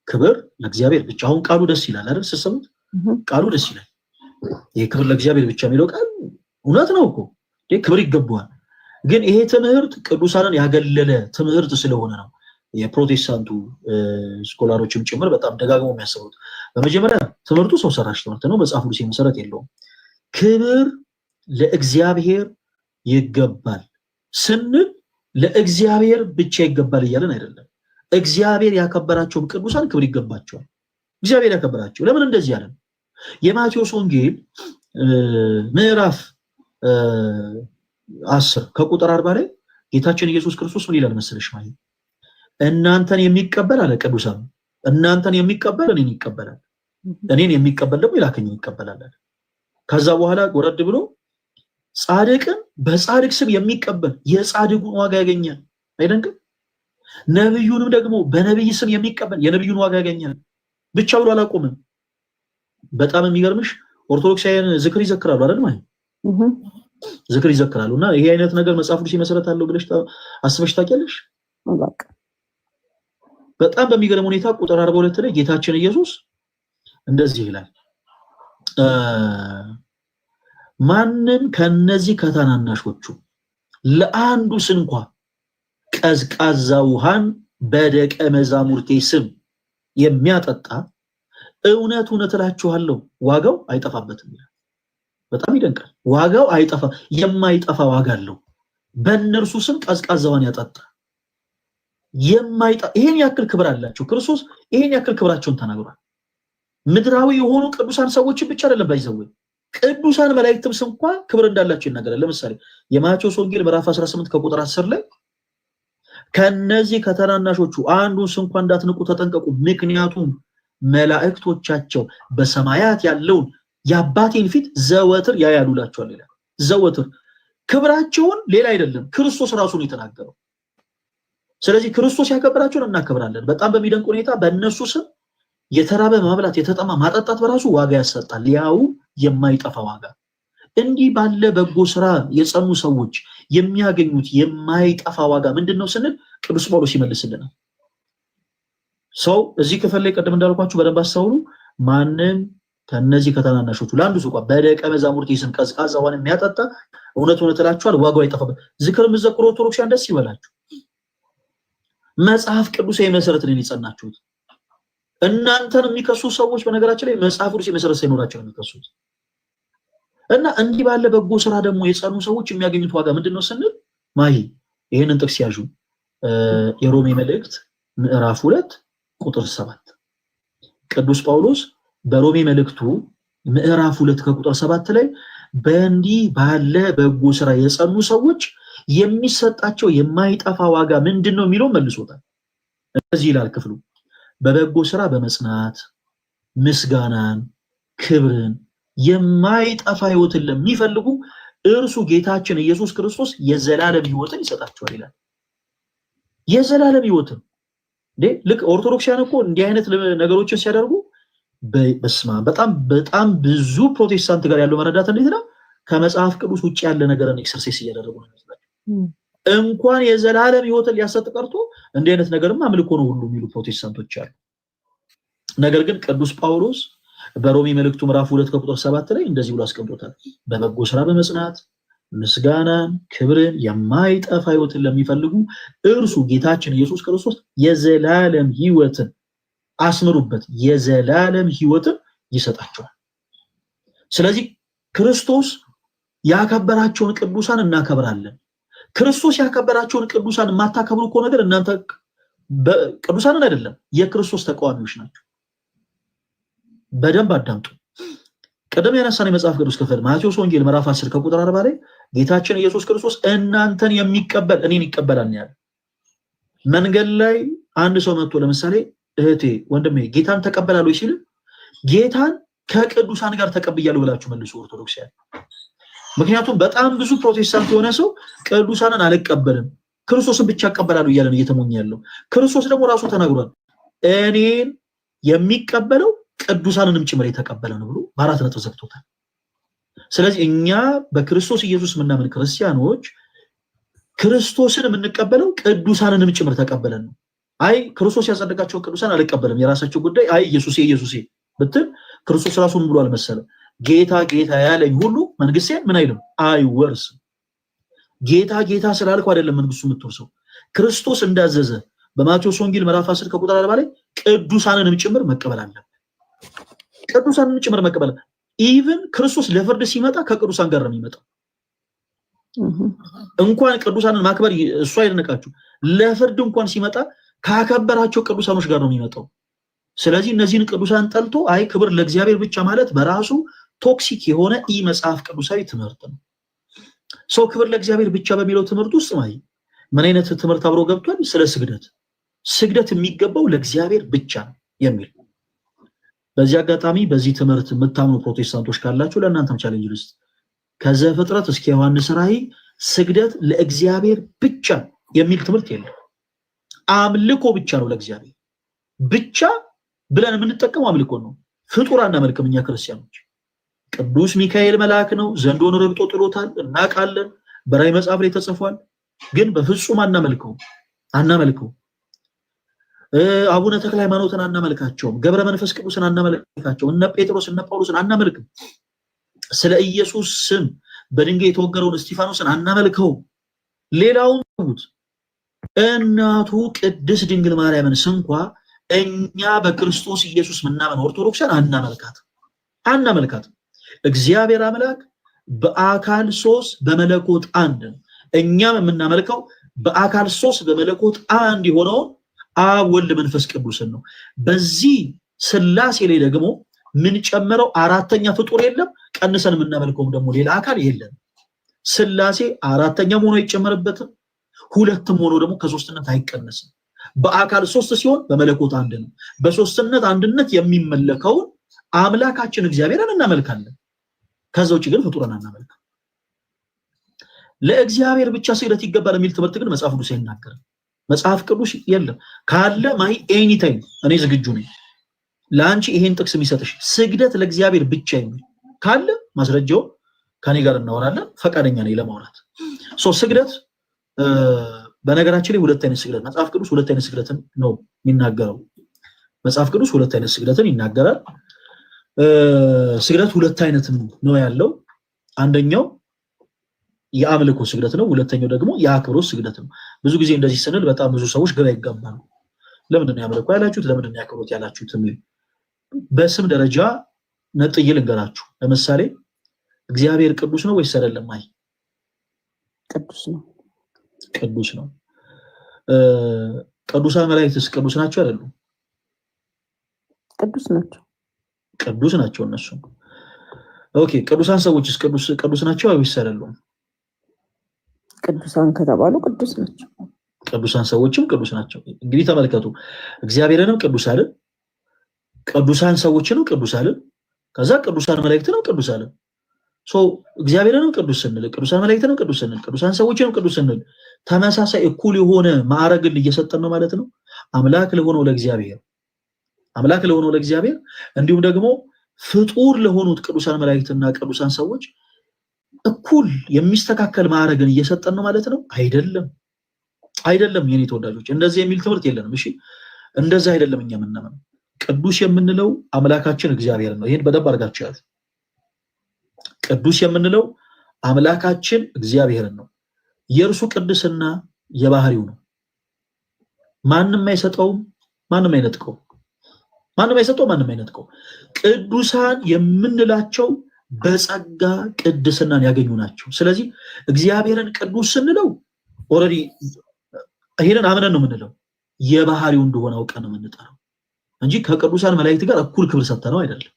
Speaker 1: ክብር ለእግዚአብሔር ብቻ። አሁን ቃሉ ደስ ይላል አይደል? ስትሰሙት ቃሉ ደስ ይላል። ይሄ ክብር ለእግዚአብሔር ብቻ የሚለው ቃል እውነት ነው እኮ፣ ክብር ይገባዋል። ግን ይሄ ትምህርት ቅዱሳንን ያገለለ ትምህርት ስለሆነ ነው የፕሮቴስታንቱ ስኮላሮችም ጭምር በጣም ደጋግመው የሚያስቡት። በመጀመሪያ ትምህርቱ ሰው ሰራሽ ትምህርት ነው፣ መጽሐፍ ቅዱስ መሰረት የለውም። ክብር ለእግዚአብሔር ይገባል ስንል ለእግዚአብሔር ብቻ ይገባል እያለን አይደለም። እግዚአብሔር ያከበራቸውም ቅዱሳን ክብር ይገባቸዋል። እግዚአብሔር ያከበራቸው። ለምን እንደዚህ ያለ? የማቴዎስ ወንጌል ምዕራፍ 10 ከቁጥር 40 ላይ ጌታችን ኢየሱስ ክርስቶስ ምን ይላል መሰለሽ? ማለት እናንተን የሚቀበል አለ ቅዱሳን፣ እናንተን የሚቀበል እኔን ይቀበላል፣ እኔን የሚቀበል ደግሞ የላከኝን ይቀበላል። ከዛ በኋላ ወረድ ብሎ ጻድቅን በጻድቅ ስም የሚቀበል የጻድቁን ዋጋ ያገኛል። አይደንቅም? ነብዩንም ደግሞ በነብይ ስም የሚቀበል የነብዩን ዋጋ ያገኛል። ብቻ ብሎ አላቆምም። በጣም የሚገርምሽ ኦርቶዶክሳውያን ዝክር ይዘክራሉ አይደል? ማለት ዝክር ይዘክራሉ። እና ይሄ አይነት ነገር መጽሐፍ ቅዱስ ይመሰረታል ብለሽ አስበሽ ታውቂያለሽ? በጣም በሚገርም ሁኔታ ቁጥር 42 ላይ ጌታችን ኢየሱስ እንደዚህ ይላል፣ ማንም ከነዚህ ከታናናሾቹ ለአንዱስ እንኳ ቀዝቃዛ ውሃን በደቀ መዛሙርቴ ስም የሚያጠጣ እውነት እውነት እላችኋለሁ ዋጋው አይጠፋበትም ይላል። በጣም ይደንቃል። ዋጋው አይጠፋ፣ የማይጠፋ ዋጋ አለው። በእነርሱ ስም ቀዝቃዛ ውሃን ያጠጣ ይሄን ያክል ክብር አላቸው። ክርስቶስ ይሄን ያክል ክብራቸውን ተናግሯል። ምድራዊ የሆኑ ቅዱሳን ሰዎችን ብቻ አይደለም ባይዘው ቅዱሳን መላእክትም እንኳን ክብር እንዳላቸው ይናገራል። ለምሳሌ የማቴዎስ ወንጌል ምዕራፍ 18 ከቁጥር 10 ላይ ከነዚህ ከተናናሾቹ አንዱን እንኳን እንዳትንቁ ተጠንቀቁ፣ ምክንያቱም መላእክቶቻቸው በሰማያት ያለውን የአባቴን ፊት ዘወትር ያያሉላቸዋል ይላል። ዘወትር ክብራቸውን ሌላ አይደለም ክርስቶስ ራሱ ነው የተናገረው። ስለዚህ ክርስቶስ ያከበራቸውን እናከብራለን። በጣም በሚደንቅ ሁኔታ በእነሱ ስም የተራበ ማብላት፣ የተጠማ ማጠጣት በራሱ ዋጋ ያሰጣል፣ ያው የማይጠፋ ዋጋ። እንዲህ ባለ በጎ ስራ የጸኑ ሰዎች የሚያገኙት የማይጠፋ ዋጋ ምንድነው ስንል ቅዱስ ጳውሎስ ይመልስልናል። ሰው እዚህ ክፍል ላይ ቀደም እንዳልኳችሁ በደንብ አስተውሉ። ማንም ከነዚህ ከተናናሾቹ ለአንዱ እንኳን በደቀ መዛሙርቴ ስም ቀዝቃዛ ውሃን የሚያጠጣ እውነት እውነት እላችኋለሁ ዋጋው አይጠፋበትም። ዝክር የምትዘክሩ ኦርቶዶክሳውያን ደስ ይበላችሁ። መጽሐፍ ቅዱሳዊ መሰረት ላይ የጸናችሁት እናንተን የሚከሱ ሰዎች በነገራችን ላይ መጽሐፍ ቅዱስ መሰረት ሳይኖራቸው ነው የሚከሱት። እና እንዲህ ባለ በጎ ስራ ደግሞ የጸኑ ሰዎች የሚያገኙት ዋጋ ምንድነው ስንል ማሂ ይሄንን ጥቅስ ያዡ። የሮሜ መልእክት ምዕራፍ 2 ቁጥር 7 ቅዱስ ጳውሎስ በሮሜ መልእክቱ ምዕራፍ 2 ከቁጥር 7 ላይ በእንዲህ ባለ በጎ ስራ የጸኑ ሰዎች የሚሰጣቸው የማይጠፋ ዋጋ ምንድነው የሚለው መልሶታል። እዚህ ይላል ክፍሉ በበጎ ስራ በመጽናት ምስጋናን፣ ክብርን፣ የማይጠፋ ህይወትን ለሚፈልጉ እርሱ ጌታችን ኢየሱስ ክርስቶስ የዘላለም ህይወትን ይሰጣቸዋል ይላል። የዘላለም ህይወትን ልክ ኦርቶዶክሳውያን እኮ እንዲህ አይነት ነገሮችን ሲያደርጉ በጣም ብዙ ፕሮቴስታንት ጋር ያለው መረዳት እንዴት ነው? ከመጽሐፍ ቅዱስ ውጭ ያለ ነገርን ኤክሰርሳይዝ እያደረጉ ነው። እንኳን የዘላለም ህይወትን ሊያሰጥ ቀርቶ እንዲህ አይነት ነገርማ አምልኮ ነው ሁሉ የሚሉ ፕሮቴስታንቶች አሉ። ነገር ግን ቅዱስ ጳውሎስ በሮሜ መልእክቱ ምዕራፍ 2 ከቁጥር 7 ላይ እንደዚህ ብሎ አስቀምጦታል። በበጎ ስራ በመጽናት ምስጋናን፣ ክብርን፣ የማይጠፋ ህይወትን ለሚፈልጉ እርሱ ጌታችን ኢየሱስ ክርስቶስ የዘላለም ህይወትን አስምሩበት፣ የዘላለም ህይወትን ይሰጣቸዋል። ስለዚህ ክርስቶስ ያከበራቸውን ቅዱሳን እናከብራለን። ክርስቶስ ያከበራቸውን ቅዱሳን የማታከብሩ እኮ ነገር እናንተ ቅዱሳንን አይደለም የክርስቶስ ተቃዋሚዎች ናቸው። በደንብ አዳምጡ። ቀደም ያነሳን የመጽሐፍ ቅዱስ ክፍል ማቴዎስ ወንጌል ምዕራፍ 10 ከቁጥር 40 ላይ ጌታችን ኢየሱስ ክርስቶስ እናንተን የሚቀበል እኔን ይቀበላል ያለ። መንገድ ላይ አንድ ሰው መጥቶ ለምሳሌ እህቴ ወንድሜ ጌታን ተቀበላለሁ ሲል ጌታን ከቅዱሳን ጋር ተቀብያለሁ ብላችሁ መልሱ ኦርቶዶክሳውያን። ምክንያቱም በጣም ብዙ ፕሮቴስታንት የሆነ ሰው ቅዱሳንን አልቀበልም ክርስቶስን ብቻ እቀበላለሁ እያለ ነው እየተሞኘ ያለው። ክርስቶስ ደግሞ ራሱ ተናግሯል፣ እኔን የሚቀበለው ቅዱሳንንም ጭምር የተቀበለ ነው ብሎ በአራት ነጥብ ዘግቶታል። ስለዚህ እኛ በክርስቶስ ኢየሱስ የምናምን ክርስቲያኖች ክርስቶስን የምንቀበለው ቅዱሳንንም ጭምር ተቀበለን ነው። አይ ክርስቶስ ያጸደቃቸውን ቅዱሳን አልቀበልም የራሳቸው ጉዳይ፣ አይ ኢየሱሴ ብትል ክርስቶስ ራሱ ምን ብሎ አልመሰለም? ጌታ ጌታ ያለኝ ሁሉ መንግስቴን ምን አይልም አይወርስም። ጌታ ጌታ ስላልኩ አይደለም መንግስቱ የምትወርሰው፣ ክርስቶስ እንዳዘዘ በማቴዎስ ወንጌል ምዕራፍ 10 ከቁጥር 40 ላይ ቅዱሳንንም ጭምር መቀበል አለብን። ቅዱሳንንም ጭምር መቀበል ኢቭን ክርስቶስ ለፍርድ ሲመጣ ከቅዱሳን ጋር ነው የሚመጣው። እንኳን ቅዱሳንን ማክበር እሱ አይደነቃችሁ፣ ለፍርድ እንኳን ሲመጣ ካከበራቸው ቅዱሳኖች ጋር ነው የሚመጣው። ስለዚህ እነዚህን ቅዱሳን ጠልቶ አይ ክብር ለእግዚአብሔር ብቻ ማለት በራሱ ቶክሲክ የሆነ መጽሐፍ ቅዱሳዊ ትምህርት ነው። ሰው ክብር ለእግዚአብሔር ብቻ በሚለው ትምህርት ውስጥ ምን አይነት ትምህርት አብሮ ገብቷል? ስለ ስግደት የሚገባው ለእግዚአብሔር ብቻ ነው የሚል። በዚህ አጋጣሚ በዚህ ትምህርት የምታምኑ ፕሮቴስታንቶች ካላችሁ ለእናንተም ቻሌንጅ ልስጥ። ከዘፍጥረት እስከ ዮሐንስ ራእይ ስግደት ለእግዚአብሔር ብቻ የሚል ትምህርት የለም። አምልኮ ብቻ ነው ለእግዚአብሔር ብቻ ብለን የምንጠቀመው አምልኮ ነው። ፍጡር አናመልክም እኛ ክርስቲያኖች። ቅዱስ ሚካኤል መልአክ ነው፣ ዘንዶን ረግጦ ጥሎታል እናውቃለን፣ በራእይ መጽሐፍ ላይ ተጽፏል። ግን በፍጹም አናመልከው። አቡነ ተክለ ሃይማኖትን አናመልካቸውም፣ ገብረ መንፈስ ቅዱስን አናመልካቸውም፣ እነ ጴጥሮስ እነ ጳውሎስን አናመልክም። ስለ ኢየሱስ ስም በድንጋይ የተወገረውን እስጢፋኖስን አናመልከውም። ሌላውን ተውት። እናቱ ቅድስት ድንግል ማርያምን ስንኳ እኛ በክርስቶስ ኢየሱስ ምናምን ኦርቶዶክሳን አናመልካትም። እግዚአብሔር አምላክ በአካል 3 በመለኮት 1 ነው። እኛም የምናመልከው በአካል 3 በመለኮት 1 የሆነውን አብ ወልድ መንፈስ ቅዱስን ነው። በዚህ ሥላሴ ላይ ደግሞ ምን ጨመረው? አራተኛ ፍጡር የለም። ቀንሰን የምናመልከውም ደግሞ ሌላ አካል የለም። ሥላሴ አራተኛም ሆኖ አይጨመርበትም፣ ሁለትም ሆኖ ደግሞ ከሶስትነት አይቀነስም። በአካል 3 ሲሆን በመለኮት 1 ነው። በሶስትነት አንድነት የሚመለከውን አምላካችን እግዚአብሔርን እናመልካለን። ከዛ ውጭ ግን ፍጡርን አናመልክም። ለእግዚአብሔር ብቻ ስግደት ይገባል የሚል ትምህርት ግን መጽሐፍ ቅዱስ አይናገርም። መጽሐፍ ቅዱስ የለም ካለ ኤኒ ታይም እኔ ዝግጁ ነኝ ለአንቺ ይሄን ጥቅስ የሚሰጥሽ ስግደት ለእግዚአብሔር ብቻ የሚል ካለ ማስረጃው ከኔ ጋር እናወራለን። ፈቃደኛ ነኝ ለማውራት። ስግደት በነገራችን ላይ ሁለት አይነት ስግደት መጽሐፍ ቅዱስ ሁለት አይነት ስግደትን ነው የሚናገረው። መጽሐፍ ቅዱስ ሁለት አይነት ስግደትን ይናገራል። ስግደት ሁለት አይነት ነው ያለው። አንደኛው የአምልኮ ስግደት ነው፣ ሁለተኛው ደግሞ የአክብሮት ስግደት ነው። ብዙ ጊዜ እንደዚህ ስንል በጣም ብዙ ሰዎች ግራ ይጋባሉ። ለምንድን ነው ያምልኮ ያላችሁት? ለምንድን ነው ያክብሮት ያላችሁት? በስም ደረጃ ነጥዬ ልንገራችሁ። ለምሳሌ እግዚአብሔር ቅዱስ ነው ወይስ አይደለም?
Speaker 2: ቅዱስ ነው።
Speaker 1: ቅዱስ ነው። ቅዱሳን መላእክትስ ቅዱስ ናቸው አይደሉም? ቅዱስ ናቸው እነሱ። ኦኬ፣ ቅዱሳን ሰዎችስ ቅዱስ ናቸው ወይስ አይደሉም?
Speaker 2: ቅዱሳን ከተባሉ ቅዱስ ናቸው።
Speaker 1: ቅዱሳን ሰዎችም ቅዱስ ናቸው። እንግዲህ ተመልከቱ፣ እግዚአብሔርንም ቅዱስ አለን፣ ቅዱሳን ሰዎችንም ቅዱስ አለን፣ ከዛ ቅዱሳን መላእክትንም ቅዱስ አለን። እግዚአብሔርንም ቅዱስ ስንል፣ ቅዱሳን መላእክትንም ቅዱስ ስንል፣ ቅዱሳን ሰዎችንም ቅዱስ ስንል ተመሳሳይ እኩል የሆነ ማዕረግን እየሰጠን ነው ማለት ነው። አምላክ ለሆነው ለእግዚአብሔር እንዲሁም ደግሞ ፍጡር ለሆኑት ቅዱሳን መላእክትና ቅዱሳን ሰዎች እኩል የሚስተካከል ማዕረግን እየሰጠን ነው ማለት ነው። አይደለም የኔ ተወዳጆች፣ እንደዚህ የሚል ትምህርት የለንም። እሺ፣ እንደዛ አይደለም። እኛ የምናምነው ቅዱስ የምንለው አምላካችን እግዚአብሔር ነው። ይሄን በደንብ አድርጋችሁ ያዙ። ቅዱስ የምንለው አምላካችን እግዚአብሔርን ነው። የእርሱ ቅድስና የባህሪው ነው። ማንም አይሰጠውም፣ ማንም አይነጥቀውም። ቅዱሳን የምንላቸው በጸጋ ቅድስናን ያገኙ ናቸው። ስለዚህ እግዚአብሔርን ቅዱስ ስንለው ኦልሬዲ ይሄንን አምነን ነው የምንለው፣ የባህሪው እንደሆነ አውቀን ነው የምንጠራው እንጂ ከቅዱሳን መላእክት ጋር እኩል ክብር ሰጥተነው አይደለም።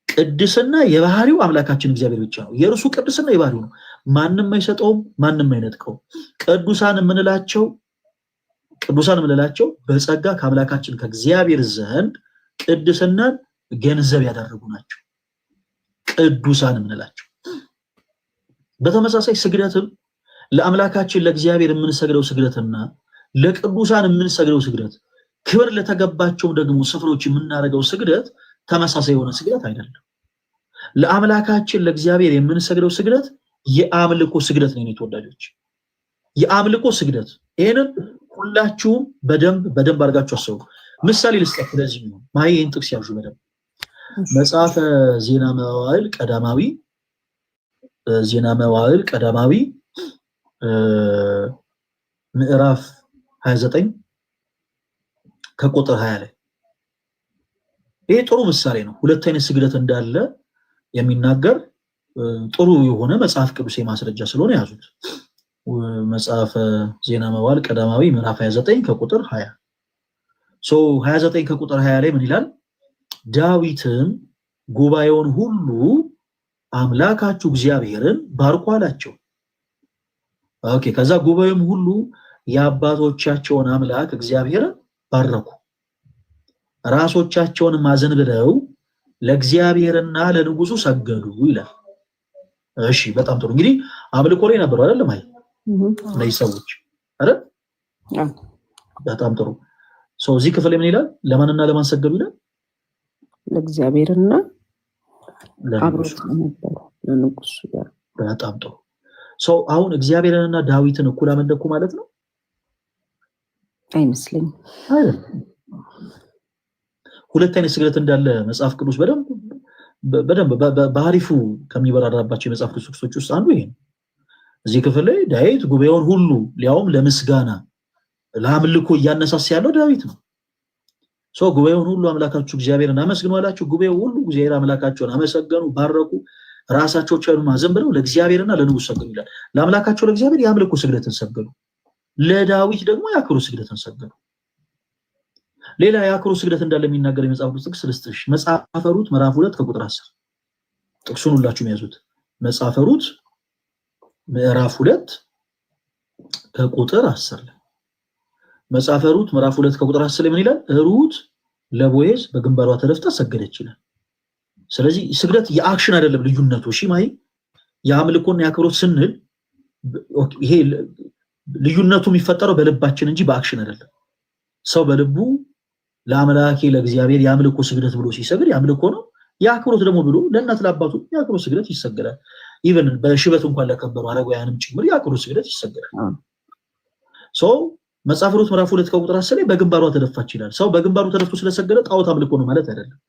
Speaker 1: ቅድስና የባህሪው አምላካችን እግዚአብሔር ብቻ ነው። የእርሱ ቅድስና የባህሪው ነው። ማንም አይሰጠውም፣ ማንም አይነጥቀውም። ቅዱሳን የምንላቸው በጸጋ ከአምላካችን ከእግዚአብሔር ዘንድ ቅድስናን ገንዘብ ያደረጉ ናቸው። ቅዱሳን የምንላቸው በተመሳሳይ ስግደትም ለአምላካችን ለእግዚአብሔር የምንሰግደው ስግደትና ለቅዱሳን የምንሰግደው ስግደት፣ ክብር ለተገባቸው ደግሞ ስፍሮች የምናደርገው ስግደት ተመሳሳይ የሆነ ስግደት አይደለም። ለአምላካችን ለእግዚአብሔር የምንሰግደው ስግደት የአምልኮ ስግደት ነው። ተወዳጆች፣ የአምልኮ ስግደት። ይሄንን ሁላችሁም በደንብ አድርጋችሁ አስቡ። ምሳሌ ልስጠት። ለዚህ ነው ይሄን ጥቅስ ያዙ በደንብ። መጽሐፈ ዜና መዋዕል ቀዳማዊ ምዕራፍ 29 ከቁጥር 20 ላይ ይሄ ጥሩ ምሳሌ ነው። ሁለት አይነት ስግደት እንዳለ የሚናገር ጥሩ የሆነ መጽሐፍ ቅዱስ ማስረጃ ስለሆነ ያዙት። መጽሐፈ ዜና መዋዕል ቀዳማዊ ምዕራፍ 29 ከቁጥር 20 29 ከቁጥር 20 ላይ ምን ይላል? ዳዊትም ጉባኤውን ሁሉ አምላካችሁ እግዚአብሔርን ባርኩ አላቸው። ኦኬ ከዛ ጉባኤውም ሁሉ የአባቶቻቸውን አምላክ እግዚአብሔርን ባረኩ፣ ራሶቻቸውን ማዘንብለው ለእግዚአብሔርና ለንጉሱ ሰገዱ ይላል። እሺ በጣም ጥሩ። እንግዲህ አምልኮ ላይ ነበሩ አይደለም አይ ላይ ሰዎች አይደል? በጣም ጥሩ። እዚህ ክፍል ምን ይላል? ለማንና ለማን ሰገዱ ይላል?
Speaker 2: ለእግዚአብሔርና አብሮት ነበሩ ለንጉሱ ጋር።
Speaker 1: በጣም ጥሩ። አሁን እግዚአብሔርንና ዳዊትን እኩል አመለኩ ማለት ነው?
Speaker 2: አይመስለኝም።
Speaker 1: አይደለም። ሁለት አይነት ስግደት እንዳለ መጽሐፍ ቅዱስ በደንብ በአሪፉ ከሚበራራባቸው የመጽሐፍ ቅዱስ ክፍሎች ውስጥ አንዱ ይሄ ነው። እዚህ ክፍል ላይ ዳዊት ጉባኤውን ሁሉ ሊያውም ለምስጋና ለአምልኮ እያነሳሳ ያለው ዳዊት ነው። ጉባኤውን ሁሉ አምላካችሁ እግዚአብሔርን አመስግኑ አላችሁ። ጉባኤው ሁሉ እግዚአብሔር አምላካቸውን አመሰገኑ፣ ባረኩ፣ ራሳቸውን አዘንብለው ለእግዚአብሔርና ለንጉሱ ሰገዱ ይላል። ለአምላካቸው ለእግዚአብሔር የአምልኮ ስግደትን ሰገዱ፣ ለዳዊት ደግሞ የአክብሮት ስግደትን ሰገዱ። ሌላ የአክብሮት ስግደት እንዳለ የሚናገር የመጽሐፍ ቅዱስ ጥቅስ ልስጥሽ። መጽሐፈ ሩት ምዕራፍ 2 ከቁጥር 10 ጥቅሱን ሁላችሁም ያዙት። መጽሐፈ ሩት ምዕራፍ 2 ከቁጥር 10 ላይ መጽሐፈ ሩት ምዕራፍ 2 ከቁጥር 10 ላይ ምን ይላል? ሩት ለቦዔዝ በግንባሯ ተደፍታ ሰገደች ይላል። ስለዚህ ስግደት የአክሽን አይደለም ልዩነቱ። እሺ ማይ የአምልኮና የአክብሮት ስንል ይሄ ልዩነቱ የሚፈጠረው በልባችን እንጂ በአክሽን አይደለም። ሰው በልቡ ለአምላኬ ለእግዚአብሔር የአምልኮ ስግደት ብሎ ሲሰግድ የአምልኮ ነው። የአክብሮት ደግሞ ብሎ ለእናት ለአባቱ የአክብሮት ስግደት ይሰገዳል። ኢቨን በሽበት እንኳን ለከበሩ አረጋውያንም ጭምር የአክብሮት ስግደት ይሰገዳል። መጽሐፈ ሩት ምዕራፍ 2 ከቁጥር 10 ላይ በግንባሯ ተደፋች ይላል። ሰው በግንባሩ ተደፍቶ ስለሰገደ ጣዖት አምልኮ ነው ማለት አይደለም።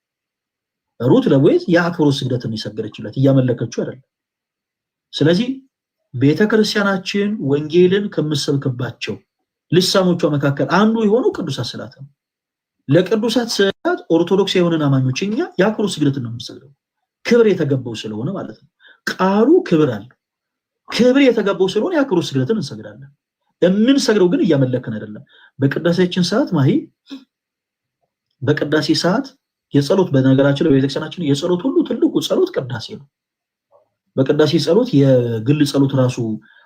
Speaker 1: ሩት ለቦዔዝ የአክብሮት ስግደትን የሰገደችለት እያመለከችው አይደለም። ስለዚህ ቤተክርስቲያናችን ወንጌልን ከምሰብክባቸው ልሳኖቿ መካከል አንዱ የሆነው ቅዱሳት ስዕላት ነው። ለቅዱሳት ስዕላት ኦርቶዶክስ የሆነን አማኞች እኛ የአክብሮት ስግደትን ነው የምንሰግደው፣ ክብር የተገባው ስለሆነ ማለት ነው። ቃሉ ክብር አለው። ክብር የተገባው ስለሆነ የአክብሮት ስግደትን እንሰግዳለን። የምንሰግደው ግን እያመለክን አይደለም። በቅዳሴያችን ሰዓት ማሂ በቅዳሴ ሰዓት የጸሎት በነገራችን ላይ በቤተክርስቲያናችን የጸሎት ሁሉ ትልቁ ጸሎት ቅዳሴ ነው። በቅዳሴ ጸሎት የግል ጸሎት ራሱ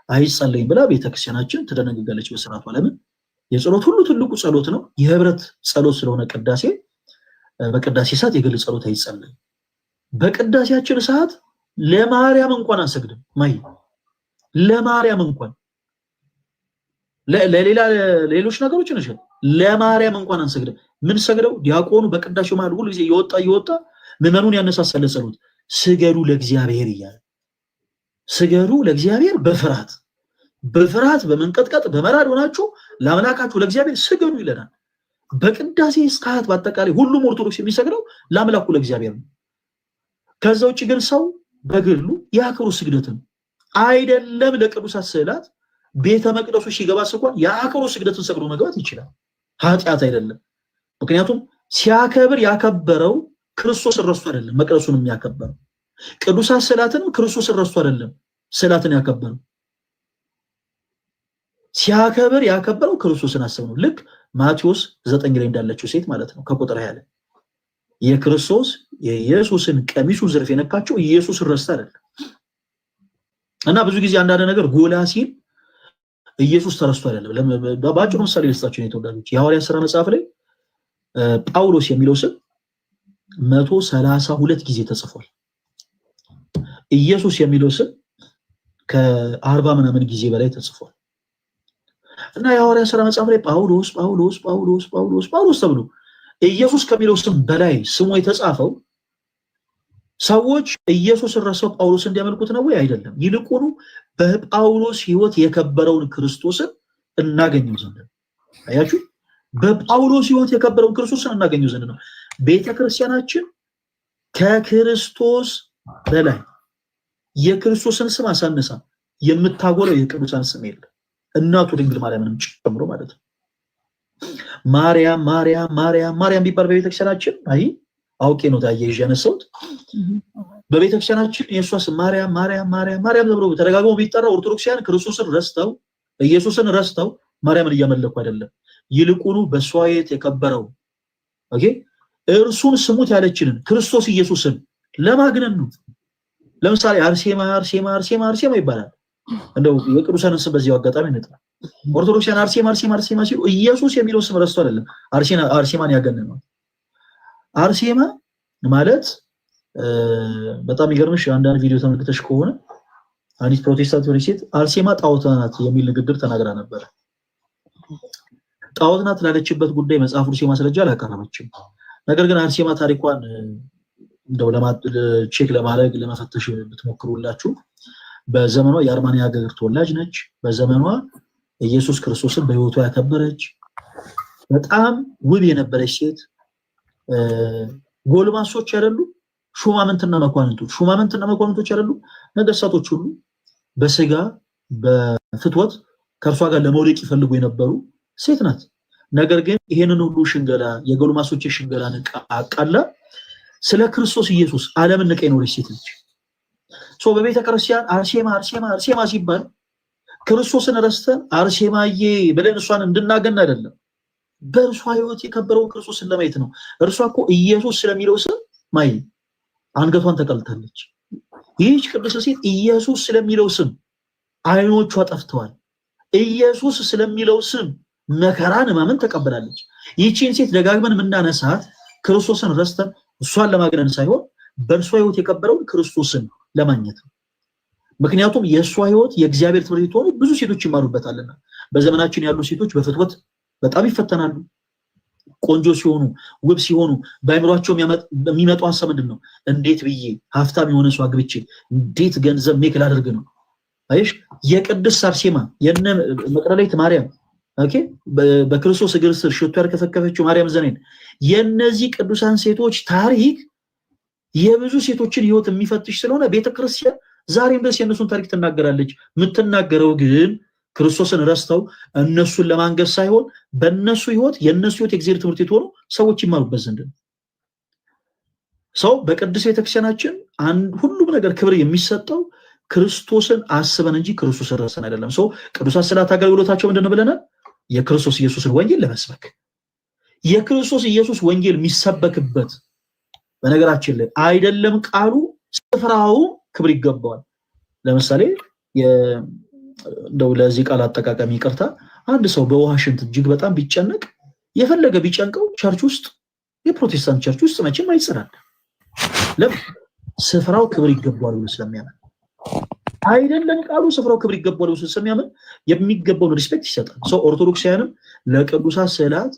Speaker 1: አይጸለይም ብላ ቤተክርስቲያናችን ትደነግጋለች በስርዓቷ። ለምን? የጸሎት ሁሉ ትልቁ ጸሎት ነው። የህብረት ጸሎት ስለሆነ ቅዳሴ በቅዳሴ ሰዓት የግል ጸሎት አይጸለይም። በቅዳሴያችን ሰዓት ለማርያም እንኳን አንሰግድም። ማይ ለማርያም እንኳን ሌሎች ነገሮች ነሽ ለማርያም እንኳን አንሰግድም። ምን ሰግደው ዲያቆኑ በቅዳሴው መሃል ሁሉ ጊዜ እየወጣ ምዕመኑን ያነሳሳለ ጸሎት ስገዱ ለእግዚአብሔር እያለ ስገዱ ለእግዚአብሔር በፍርሃት በመንቀጥቀጥ በመራድ ሆናችሁ ለአምላካችሁ ለእግዚአብሔር ስገዱ ይለናል። በቅዳሴ ሰዓት በአጠቃላይ ሁሉም ኦርቶዶክስ የሚሰግደው ለአምላኩ ለእግዚአብሔር ነው። ከዛ ውጭ ግን ሰው በግሉ የአክብሮት ስግደትን አይደለም ለቅዱሳት ስዕላት ቤተ መቅደሱ ሲገባ እንኳን የአክብሮት ስግደትን ሰግዶ መግባት ይችላል። ኃጢአት አይደለም። ምክንያቱም ሲያከብር ያከበረው ክርስቶስን ረስቶ አይደለም መቅደሱን የሚያከበረው። ቅዱሳት ስዕላትንም ክርስቶስን ረስቶ አይደለም ስዕላትን ያከበረው። ሲያከብር ያከበረው ክርስቶስን አስበው ነው። ልክ ማቴዎስ 9 ላይ እንዳለችው ሴት ማለት ነው ከቁጥር 20 ላይ የክርስቶስ የኢየሱስን ቀሚሱን ዝርፍ የነካቸው ኢየሱስን ረስቶ አይደለም። እና ብዙ ጊዜ አንዳንድ ነገር ጎላ ሲል ኢየሱስ ተረስቶ አይደለም። በአጭሩ ምሳሌ ልስጣችሁ ነው የተወዳጆች። የሐዋርያት ሥራ መጽሐፍ ላይ ጳውሎስ የሚለው ስም 132 ጊዜ ተጽፏል። ኢየሱስ የሚለው ስም ከ40 ምናምን ጊዜ በላይ ተጽፏል። እና የሐዋርያት ሥራ መጽሐፍ ላይ ጳውሎስ ተብሎ ኢየሱስ ከሚለው ስም በላይ ስሙ የተጻፈው ሰዎች ኢየሱስን ረስተው ጳውሎስ እንዲያመልኩት ነው ወይ? አይደለም። ይልቁኑ በጳውሎስ ሕይወት የከበረውን ክርስቶስን እናገኘው ዘንድ ነው። አያችሁ፣ በጳውሎስ ሕይወት የከበረውን ክርስቶስን እናገኘው ዘንድ ነው። ቤተክርስቲያናችን ከክርስቶስ በላይ የክርስቶስን ስም አሳንሳ የምታጎለው የቅዱሳን ስም የለም። እናቱ ድንግል ማርያምንም ጨምሮ ማለት ነው። ማርያም ቢባል በቤተክርስቲያናችን አውቄ ነው ታየሽ ያነሳሁት። በቤተክርስቲያናችን ኢየሱስ ማርያም ተብሎ ተደጋግሞ ቢጠራ ኦርቶዶክሳውያን ክርስቶስን ረስተው ኢየሱስን ረስተው ማርያምን እያመለኩ አይደለም። ይልቁኑ በሷ የከበረው ኦኬ እርሱን ስሙት ያለችንን ክርስቶስ ኢየሱስን ለማግነን ነው። ለምሳሌ አርሴማ ይባላል። እንደው የቅዱሳንን ስም በዚያው አጋጣሚ ነጥራ ኦርቶዶክሳውያን አርሴማ ሲሉ ኢየሱስ የሚለው ስም ረስቶ አይደለም አርሴማን ያገነነው። አርሴማ ማለት በጣም ይገርምሽ አንዳንድ ቪዲዮ ተመልክተሽ ከሆነ አንዲት ፕሮቴስታንት ሴት አርሴማ ጣዖት ናት የሚል ንግግር ተናግራ ነበር። ጣዖት ናት ላለችበት ጉዳይ መጽሐፍ ቅዱስ ማስረጃ አላቀረበችም። ነገር ግን አርሴማ ታሪኳን እንደው ቼክ ለማድረግ ለመፈተሽ ብትሞክሩላችሁ በዘመኗ የአርማንያ ሀገር ተወላጅ ነች። በዘመኗ ኢየሱስ ክርስቶስን በሕይወቷ ያከበረች በጣም ውብ የነበረች ሴት ጎልማሶች አይደሉ ሹማምንትና መኳንንቶች አይደሉ ነገስታቶች ሁሉ በስጋ በፍትወት ከእርሷ ጋር ለመውደቅ ይፈልጉ የነበሩ ሴት ናት። ነገር ግን ይሄንን ሁሉ ሽንገላ የጎልማሶች ሽንገላ አቃላ ስለ ክርስቶስ ኢየሱስ ዓለምን ንቃ የኖረች ሴት ነች። በቤተ ክርስቲያን አርሴማ ሲባል ክርስቶስን ረስተን አርሴማዬ ብለን እሷን እንድናገን አይደለም፣ በእርሷ ህይወት የከበረውን ክርስቶስን ለማየት ነው። እርሷ እኮ ኢየሱስ ስለሚለው ስም ማይ አንገቷን ተቀልታለች። ይህች ቅድስት ሴት ኢየሱስ ስለሚለው ስም አይኖቿ ጠፍተዋል። ኢየሱስ ስለሚለው ስም መከራን ማመን ተቀበላለች። ይህችን ሴት ደጋግመን የምናነሳት ክርስቶስን ረስተን እሷን ለማግነን ሳይሆን በእርሷ ህይወት የከበረውን ክርስቶስን ለማግኘት ነው። ምክንያቱም የእሷ ህይወት የእግዚአብሔር ትምህርት ሆኖ ብዙ ሴቶች ይማሩበታልና። በዘመናችን ያሉ ሴቶች በፍትወት በጣም ይፈተናሉ። ቆንጆ ሲሆኑ ውብ ሲሆኑ በአይምሯቸው የሚመጡ ሀሳብ ምንድን ነው? እንዴት ብዬ ሀብታም የሆነ ሰው አግብቼ እንዴት ገንዘብ ሜክ ላድርግ ነው። አይሽ የቅድስት አርሴማ የነ መቅደላዊት ማርያም ኦኬ በክርስቶስ እግር ስር ሽቶ ያርከፈከፈችው ማርያም ዘኔን የነዚህ ቅዱሳን ሴቶች ታሪክ የብዙ ሴቶችን ህይወት የሚፈትሽ ስለሆነ ቤተክርስቲያን ዛሬም ድረስ የነሱን ታሪክ ትናገራለች። የምትናገረው ግን ክርስቶስን ረስተው እነሱን ለማንገስ ሳይሆን በእነሱ ህይወት የእነሱ ህይወት የእግዚአብሔር ትምህርት ቤት ሆኖ ሰዎች ይማሩበት ዘንድ ነው። ሰው በቅዱስ ቤተክርስቲያናችን ሁሉም ነገር ክብር የሚሰጠው ክርስቶስን አስበን እንጂ ክርስቶስን ረስተን አይደለም። ሰው ቅዱሳት ስላት አገልግሎታቸው ምንድን ነው ብለናል? የክርስቶስ ኢየሱስን ወንጌል ለመስበክ የክርስቶስ ኢየሱስ ወንጌል የሚሰበክበት በነገራችን ላይ አይደለም ቃሉ ስፍራው ክብር ይገባዋል። ለምሳሌ እንደው ለዚህ ቃል አጠቃቀም ይቅርታ፣ አንድ ሰው በዋሽንት እጅግ በጣም ቢጨነቅ የፈለገ ቢጨንቀው ቸርች ውስጥ የፕሮቴስታንት ቸርች ውስጥ መቼም አይጸናል። ለምን? ስፍራው ክብር ይገባዋል ብሎ ስለሚያምን አይደለም ቃሉ ስፍራው ክብር ይገባዋል ብሎ ስለሚያምን የሚገባውን ሪስፔክት ይሰጣል። ሰው ኦርቶዶክሳውያንም ለቅዱሳት ስዕላት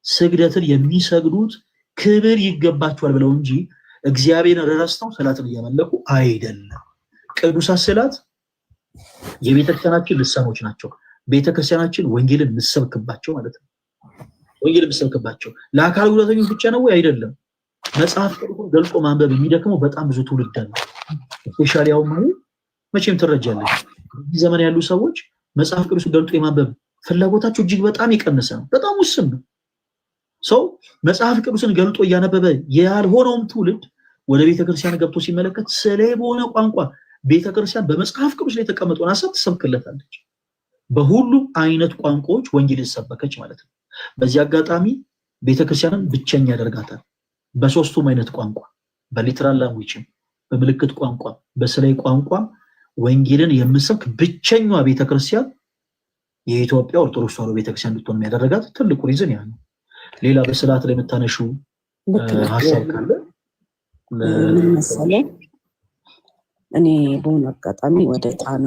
Speaker 1: ስግደትን የሚሰግዱት ክብር ይገባቸዋል ብለው እንጂ እግዚአብሔርን ረስተው ስዕላትን እያመለኩ አይደለም። ቅዱሳት ስዕላት የቤተክርስቲያናችን ልሳኖች ናቸው። ቤተክርስቲያናችን ወንጌልን ምሰብክባቸው ማለት ነው። ወንጌልን ምሰብክባቸው ለአካል ጉዳተኞች ብቻ ነው ወይ? አይደለም። መጽሐፍ ቅዱስን ገልጾ ማንበብ የሚደክመው በጣም ብዙ ትውልድ አለ። ስፔሻሊ አሁን ማለት መቼም ትረጃለች በዚህ ዘመን ያሉ ሰዎች መጽሐፍ ቅዱስን ገልጦ የማንበብ ፍላጎታቸው እጅግ በጣም የቀነሰ ነው። በጣም ውስን ነው። ሰው መጽሐፍ ቅዱስን ገልጦ እያነበበ ያልሆነውም ትውልድ ወደ ቤተክርስቲያን ገብቶ ሲመለከት ስለ በሆነ ቋንቋ ቤተክርስቲያን በመጽሐፍ ቅዱስ ላይ የተቀመጠውን ሐሳብ ትሰብክለታለች። በሁሉም አይነት ቋንቋዎች ወንጌል ይሰበከች ማለት ነው። በዚህ አጋጣሚ ቤተክርስቲያንን ብቸኛ ያደርጋታል። በሶስቱም አይነት ቋንቋ በሊትራል ላንጉዌጅም በምልክት ቋንቋ በስዕላዊ ቋንቋ ወንጌልን የምሰብክ ብቸኛዋ ቤተክርስቲያን የኢትዮጵያ ኦርቶዶክስ ተዋሕዶ ቤተክርስቲያን እንድትሆን የሚያደርጋት ትልቁ ሪዝን ያ ነው። ሌላ በስዕላት ላይ የምታነሹ ሀሳብ ካለ
Speaker 2: መሰለኝ እኔ በሆነ አጋጣሚ ወደ ጣና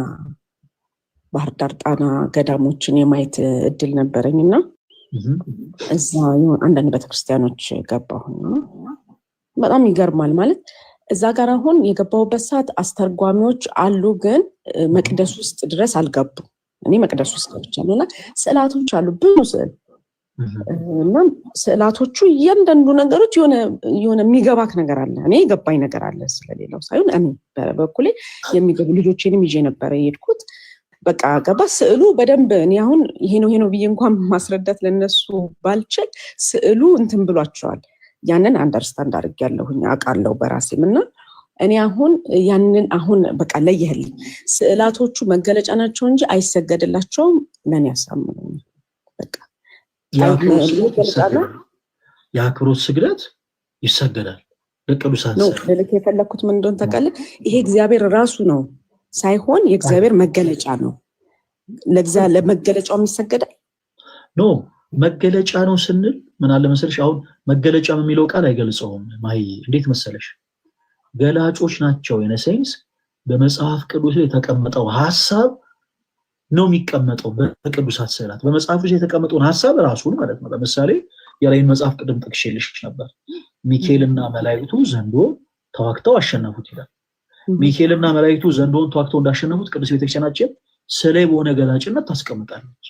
Speaker 2: ባህር ዳር ጣና ገዳሞችን የማየት እድል ነበረኝና እዛ አንዳንድ ቤተክርስቲያኖች ገባሁና በጣም ይገርማል። ማለት እዛ ጋር አሁን የገባሁበት ሰዓት አስተርጓሚዎች አሉ፣ ግን መቅደስ ውስጥ ድረስ አልገቡም። እኔ መቅደስ ውስጥ ገብቻለሁ እና ስዕላቶች አሉ፣ ብዙ ስዕል እና ስዕላቶቹ እያንዳንዱ ነገሮች የሆነ የሚገባክ ነገር አለ። እኔ የገባኝ ነገር አለ ስለሌላው ሳይሆን እኔ በበኩሌ የሚገቡ ልጆቼንም ይዤ ነበረ የሄድኩት። በቃ ገባ ስዕሉ በደንብ እኔ አሁን ይሄ ነው ብዬ እንኳን ማስረዳት ለነሱ ባልችል ስዕሉ እንትን ብሏቸዋል። ያንን አንደርስታንድ አድርጌያለሁኝ አውቃለሁ በራሴም እና እኔ አሁን በቃ ለየህልኝ ስዕላቶቹ መገለጫ ናቸው እንጂ አይሰገድላቸውም። ለኔ ያሳምኑኝ በቃ
Speaker 1: የአክብሮት ስግደት ይሰገዳል ለቅዱሳን
Speaker 2: ነው። ለልክ የፈለኩት ምን እንደሆነ ታውቃለህ? ይሄ እግዚአብሔር ራሱ ነው ሳይሆን የእግዚአብሔር መገለጫ ነው። ለመገለጫው የሚሰገዳል
Speaker 1: ኖ መገለጫ ነው ስንል ምን አለ መሰለሽ፣ አሁን መገለጫ የሚለው ቃል አይገልጸውም። ማይ እንዴት መሰለሽ፣ ገላጮች ናቸው። የነሴንስ በመጽሐፍ ቅዱስ ላይ የተቀመጠው ሐሳብ ነው የሚቀመጠው በቅዱሳት ስዕላት። በመጽሐፍ ውስጥ የተቀመጠውን ሐሳብ ራሱን ማለት ነው። ለምሳሌ የራእይን መጽሐፍ ቅድም ጠቅሼልሽ ነበር። ሚካኤልና መላእክቱ ዘንዶን ተዋግተው አሸነፉት ይላል። ሚካኤልና መላእክቱ ዘንዶን ተዋግተው እንዳሸነፉት ቅዱስ ቤተክርስቲያናችን ስለ በሆነ ገላጭነት ታስቀምጣለች።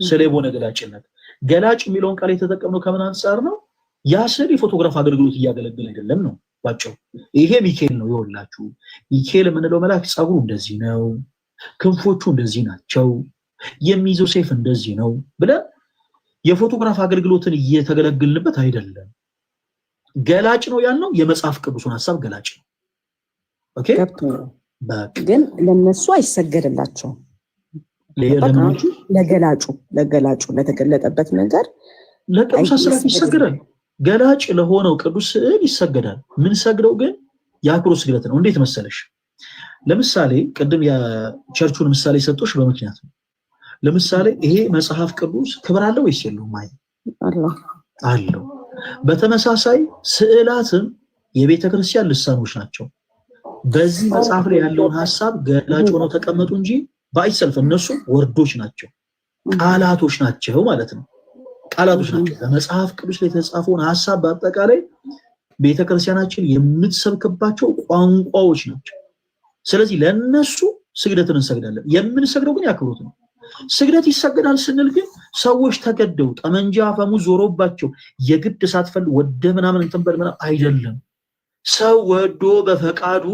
Speaker 1: ስለ በሆነ ገላጭነት ገላጭ የሚለውን ቃል የተጠቀምነው ከምን አንፃር ነው? ያ ስዕል የፎቶግራፍ አገልግሎት እያገለገለ አይደለም ነው ባጭሩ። ይሄ ሚካኤል ነው ይወላችሁ። ሚካኤል የምንለው መልአክ ጸጉሩ እንደዚህ ነው፣ ክንፎቹ እንደዚህ ናቸው፣ የሚይዘው ሰይፍ እንደዚህ ነው ብለን የፎቶግራፍ አገልግሎትን እየተገለገልንበት አይደለም። ገላጭ ነው ያልነው የመጽሐፍ ቅዱስን ሐሳብ ገላጭ ነው። ኦኬ
Speaker 2: ግን ለነሱ አይሰገድላቸውም። ለገላጩ ለተገለጠበት ነገር
Speaker 1: ለቅዱስ ስዕላት ይሰገዳል። ገላጭ ለሆነው ቅዱስ ስዕል ይሰገዳል። ምን ሰግደው ግን የአክብሮት ስግደት ነው። እንዴት መሰለሽ? ለምሳሌ ቅድም የቸርቹን ምሳሌ ሰጥቶሽ በምክንያት ነው። ለምሳሌ ይሄ መጽሐፍ ቅዱስ ክብር አለው ወይስ የለውም? አለው። በተመሳሳይ ስዕላትም የቤተ ክርስቲያን ልሳኖች ናቸው። በዚህ መጽሐፍ ላይ ያለውን ሐሳብ ገላጭ ሆነው ተቀመጡ እንጂ ባይሰልፍ እነሱ ወርዶች ናቸው፣ ቃላቶች ናቸው ማለት ነው። ቃላቶች ናቸው። በመጽሐፍ ቅዱስ ላይ የተጻፈውን ሐሳብ በአጠቃላይ ቤተክርስቲያናችን የምትሰብክባቸው ቋንቋዎች ናቸው። ስለዚህ ለነሱ ስግደትን እንሰግዳለን። የምንሰግደው ግን ያክብሮት ነው። ስግደት ይሰገዳል ስንል ግን ሰዎች ተገደው ጠመንጃ አፈሙዝ ዞሮባቸው የግድ ሳትፈልግ ወደ ምናምን እንትን በል ምናምን አይደለም። ሰው ወዶ በፈቃዱ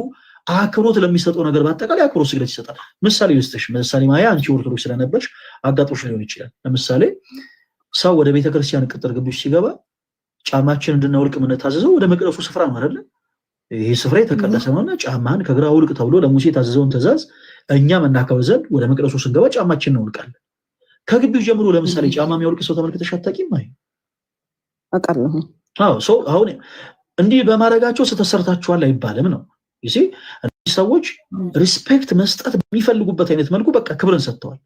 Speaker 1: አክብሮት ለሚሰጠው ነገር በአጠቃላይ አክብሮት ስግደት ይሰጣል። ምሳሌ ልስጥሽ። ምሳሌ ማያ አንቺ ኦርቶዶክስ ስለነበርሽ አጋጦሽ ሊሆን ይችላል። ለምሳሌ ሰው ወደ ቤተክርስቲያን ቅጥር ግቢ ሲገባ ጫማችን እንድናወልቅ የምንታዘዘው ወደ መቅደሱ ስፍራ ነው አይደል? ይሄ ስፍራ የተቀደሰ ነውና ጫማን ከግራ አውልቅ ተብሎ ለሙሴ የታዘዘውን ትእዛዝ እኛ መናከብ ዘንድ ወደ መቅደሱ ስንገባ ጫማችን እናውልቃለን። ከግቢው ጀምሮ ለምሳሌ ጫማ የሚያወልቅ ሰው ተመልክተሽ አታውቂም?
Speaker 2: አውቃለሁ።
Speaker 1: ሰው አሁን እንዲህ በማድረጋቸው ስተሰርታችኋል አይባልም ነው። ይሄ ሰዎች ሪስፔክት መስጠት በሚፈልጉበት አይነት መልኩ በቃ ክብርን ሰጥተዋል።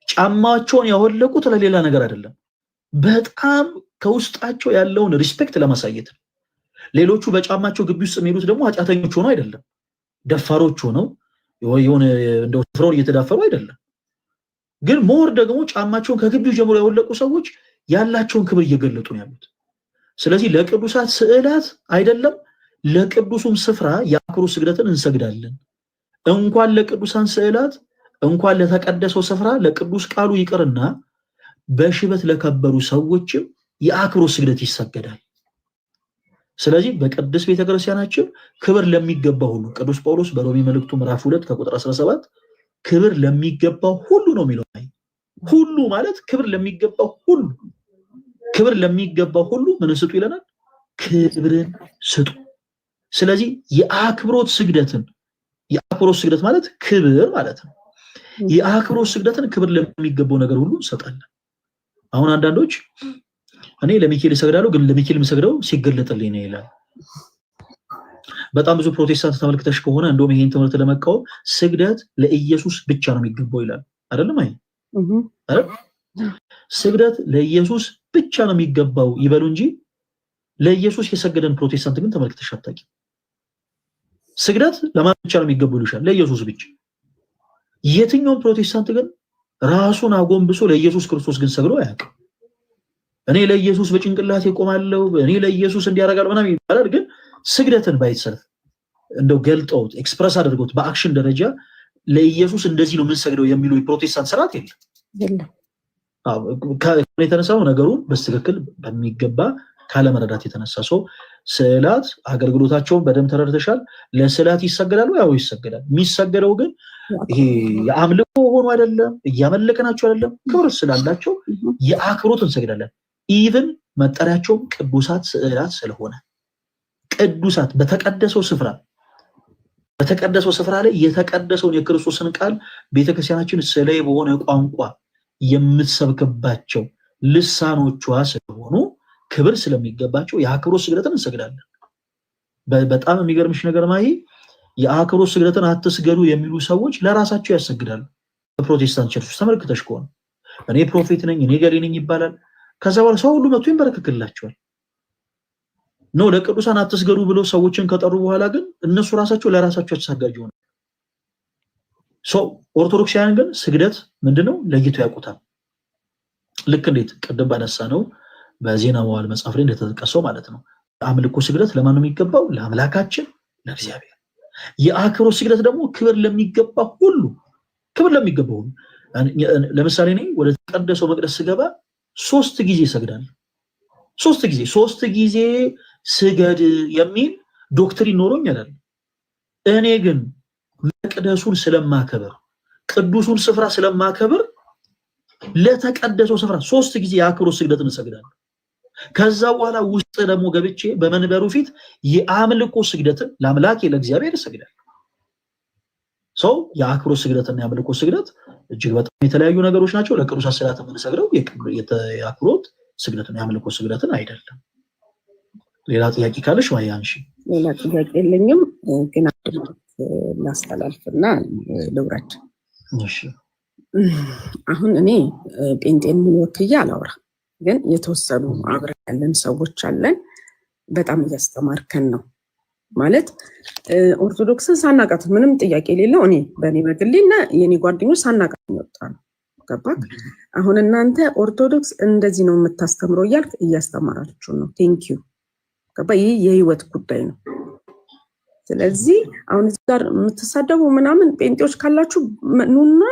Speaker 1: ጫማቸውን ያወለቁት ለሌላ ነገር አይደለም፣ በጣም ከውስጣቸው ያለውን ሪስፔክት ለማሳየት ነው። ሌሎቹ በጫማቸው ግቢ ውስጥ የሚሄዱት ደግሞ ኃጢአተኞች ሆነው አይደለም፣ ደፋሮች ሆነው የሆነ እንደው ፍሮን እየተዳፈሩ አይደለም። ግን ሞር ደግሞ ጫማቸውን ከግቢው ጀምሮ ያወለቁ ሰዎች ያላቸውን ክብር እየገለጡ ነው ያሉት። ስለዚህ ለቅዱሳት ስዕላት አይደለም ለቅዱሱም ስፍራ የአክብሮት ስግደትን እንሰግዳለን። እንኳን ለቅዱሳን ስዕላት እንኳን ለተቀደሰው ስፍራ ለቅዱስ ቃሉ ይቅርና በሽበት ለከበሩ ሰዎችም የአክብሮት ስግደት ይሰገዳል። ስለዚህ በቅዱስ ቤተክርስቲያናችን ክብር ለሚገባው ሁሉ ቅዱስ ጳውሎስ በሮሜ መልእክቱ ምዕራፍ 2 ከቁጥር 17 ክብር ለሚገባው ሁሉ ነው የሚለው። ሁሉ ማለት ክብር ለሚገባው ሁሉ፣ ክብር ለሚገባው ሁሉ ምን ስጡ ይለናል? ክብርን ስጡ። ስለዚህ የአክብሮት ስግደት ማለት ክብር ማለት ነው። የአክብሮት ስግደትን ክብር ለሚገባው ነገር ሁሉ እንሰጣለን። አሁን አንዳንዶች እኔ ለሚካኤል እሰግዳለሁ ግን ለሚካኤል የምሰግደው ሲገለጥልኝ ነው ይላል። በጣም ብዙ ፕሮቴስታንት ተመልክተሽ ከሆነ እንደውም ይሄን ትምህርት ለመቃወም ስግደት ለኢየሱስ ብቻ ነው የሚገባው ይላል። አይደለም? አይደል? ስግደት ለኢየሱስ ብቻ ነው የሚገባው ይበሉ እንጂ ለኢየሱስ የሰገደን ፕሮቴስታንት ግን ተመልክተሽ አታውቂም። ስግደት ለማን ብቻ ነው የሚገባው ይሉሻል? ለኢየሱስ ብቻ። የትኛውም ፕሮቴስታንት ግን ራሱን አጎንብሶ ለኢየሱስ ክርስቶስ ግን ሰግዶ አያውቅም። እኔ ለኢየሱስ በጭንቅላቴ ቆማለሁ፣ እኔ ለኢየሱስ እንዲያረጋለሁ ምናምን ይባላል። ግን ስግደትን ባይተሰልፍ እንደው ገልጠውት ኤክስፕረስ አድርገውት በአክሽን ደረጃ ለኢየሱስ እንደዚህ ነው የምንሰግደው የሚሉ የፕሮቴስታንት ስርዓት የለም። የተነሳው ነገሩን በትክክል በሚገባ ካለመረዳት የተነሳ ሰው ስዕላት አገልግሎታቸውን በደንብ ተረድተሻል። ለስዕላት ይሰገዳሉ፣ ያው ይሰገዳል። የሚሰገደው ግን ይሄ የአምልኮ ሆኖ አይደለም፣ እያመለከናቸው አይደለም። ክብር ስላላቸው የአክብሮት እንሰግዳለን። ኢቭን መጠሪያቸውም ቅዱሳት ስዕላት ስለሆነ ቅዱሳት በተቀደሰው ስፍራ ላይ የተቀደሰውን የክርስቶስን ቃል ቤተክርስቲያናችን ስለ በሆነ ቋንቋ የምትሰብክባቸው ልሳኖቿ ስለሆኑ ክብር ስለሚገባቸው የአክብሮት ስግደትን እንሰግዳለን። በጣም የሚገርምሽ ነገር ማይ የአክብሮት ስግደትን አትስገዱ የሚሉ ሰዎች ለራሳቸው ያሰግዳሉ። በፕሮቴስታንት ቸርች ውስጥ ተመልክተሽ ከሆነ እኔ ፕሮፌት ነኝ እኔ ገሌ ነኝ ይባላል። ከዛ በኋላ ሰው ሁሉ መጥቶ ይንበረከክላቸዋል። ነው ለቅዱሳን አትስገዱ ብለው ሰዎችን ከጠሩ በኋላ ግን እነሱ ራሳቸው ለራሳቸው ተሳጋጅ ሆነ። ኦርቶዶክሳውያን ግን ስግደት ምንድነው ለይተው ያውቁታል። ልክ እንዴት ቅድም ባነሳ ነው በዜና መዋዕል መጽሐፍ ላይ እንደተጠቀሰው ማለት ነው። አምልኮ ስግደት ለማን ነው የሚገባው? ለአምላካችን ለእግዚአብሔር። የአክብሮት ስግደት ደግሞ ክብር ለሚገባው ሁሉ ለምሳሌ እኔ ወደ ተቀደሰው መቅደስ ስገባ 3 ጊዜ እሰግዳለሁ። 3 ጊዜ ስገድ የሚል ዶክትሪን ኖሮኝ አይደለም። እኔ ግን መቅደሱን ስለማከብር ቅዱሱን ስፍራ ስለማከብር ለተቀደሰው ስፍራ 3 ጊዜ የአክብሮት ስግደትን እሰግዳለሁ። ከዛ በኋላ ውስጥ ደግሞ ገብቼ በመንበሩ ፊት የአምልኮ ስግደትን ለአምላኬ ለእግዚአብሔር እሰግዳለሁ። የአክብሮት ስግደትና የአምልኮ ስግደት እጅግ በጣም የተለያዩ ነገሮች ናቸው። ለቅዱሳን ስዕላት የምንሰግደው የአክብሮት ስግደትን የአምልኮ ስግደትን አይደለም። ሌላ ጥያቄ ካለሽ ማያ አንሺ።
Speaker 2: ሌላ ጥያቄ የለኝም፣ ግን ላስተላልፍና ልውረድ።
Speaker 1: እሺ
Speaker 2: አሁን እኔ ጴንጤን ወክዬ አላውራ፣ ግን የተወሰኑ አብረን ያለን ሰዎች አለን። በጣም እያስተማርከን ነው ማለት ኦርቶዶክስን ሳናቃት ምንም ጥያቄ የሌለው እኔ በእኔ በግሌና የኔ ጓደኞች ሳናቃት የሚወጣ ነው። ገባክ? አሁን እናንተ ኦርቶዶክስ እንደዚህ ነው የምታስተምረው እያልክ እያስተማራችሁ ነው። ቴንኪዩ። ገባ? ይህ የህይወት ጉዳይ ነው። ስለዚህ አሁን እዚህ ጋር የምትሳደቡ ምናምን ጴንጤዎች ካላችሁ ኑና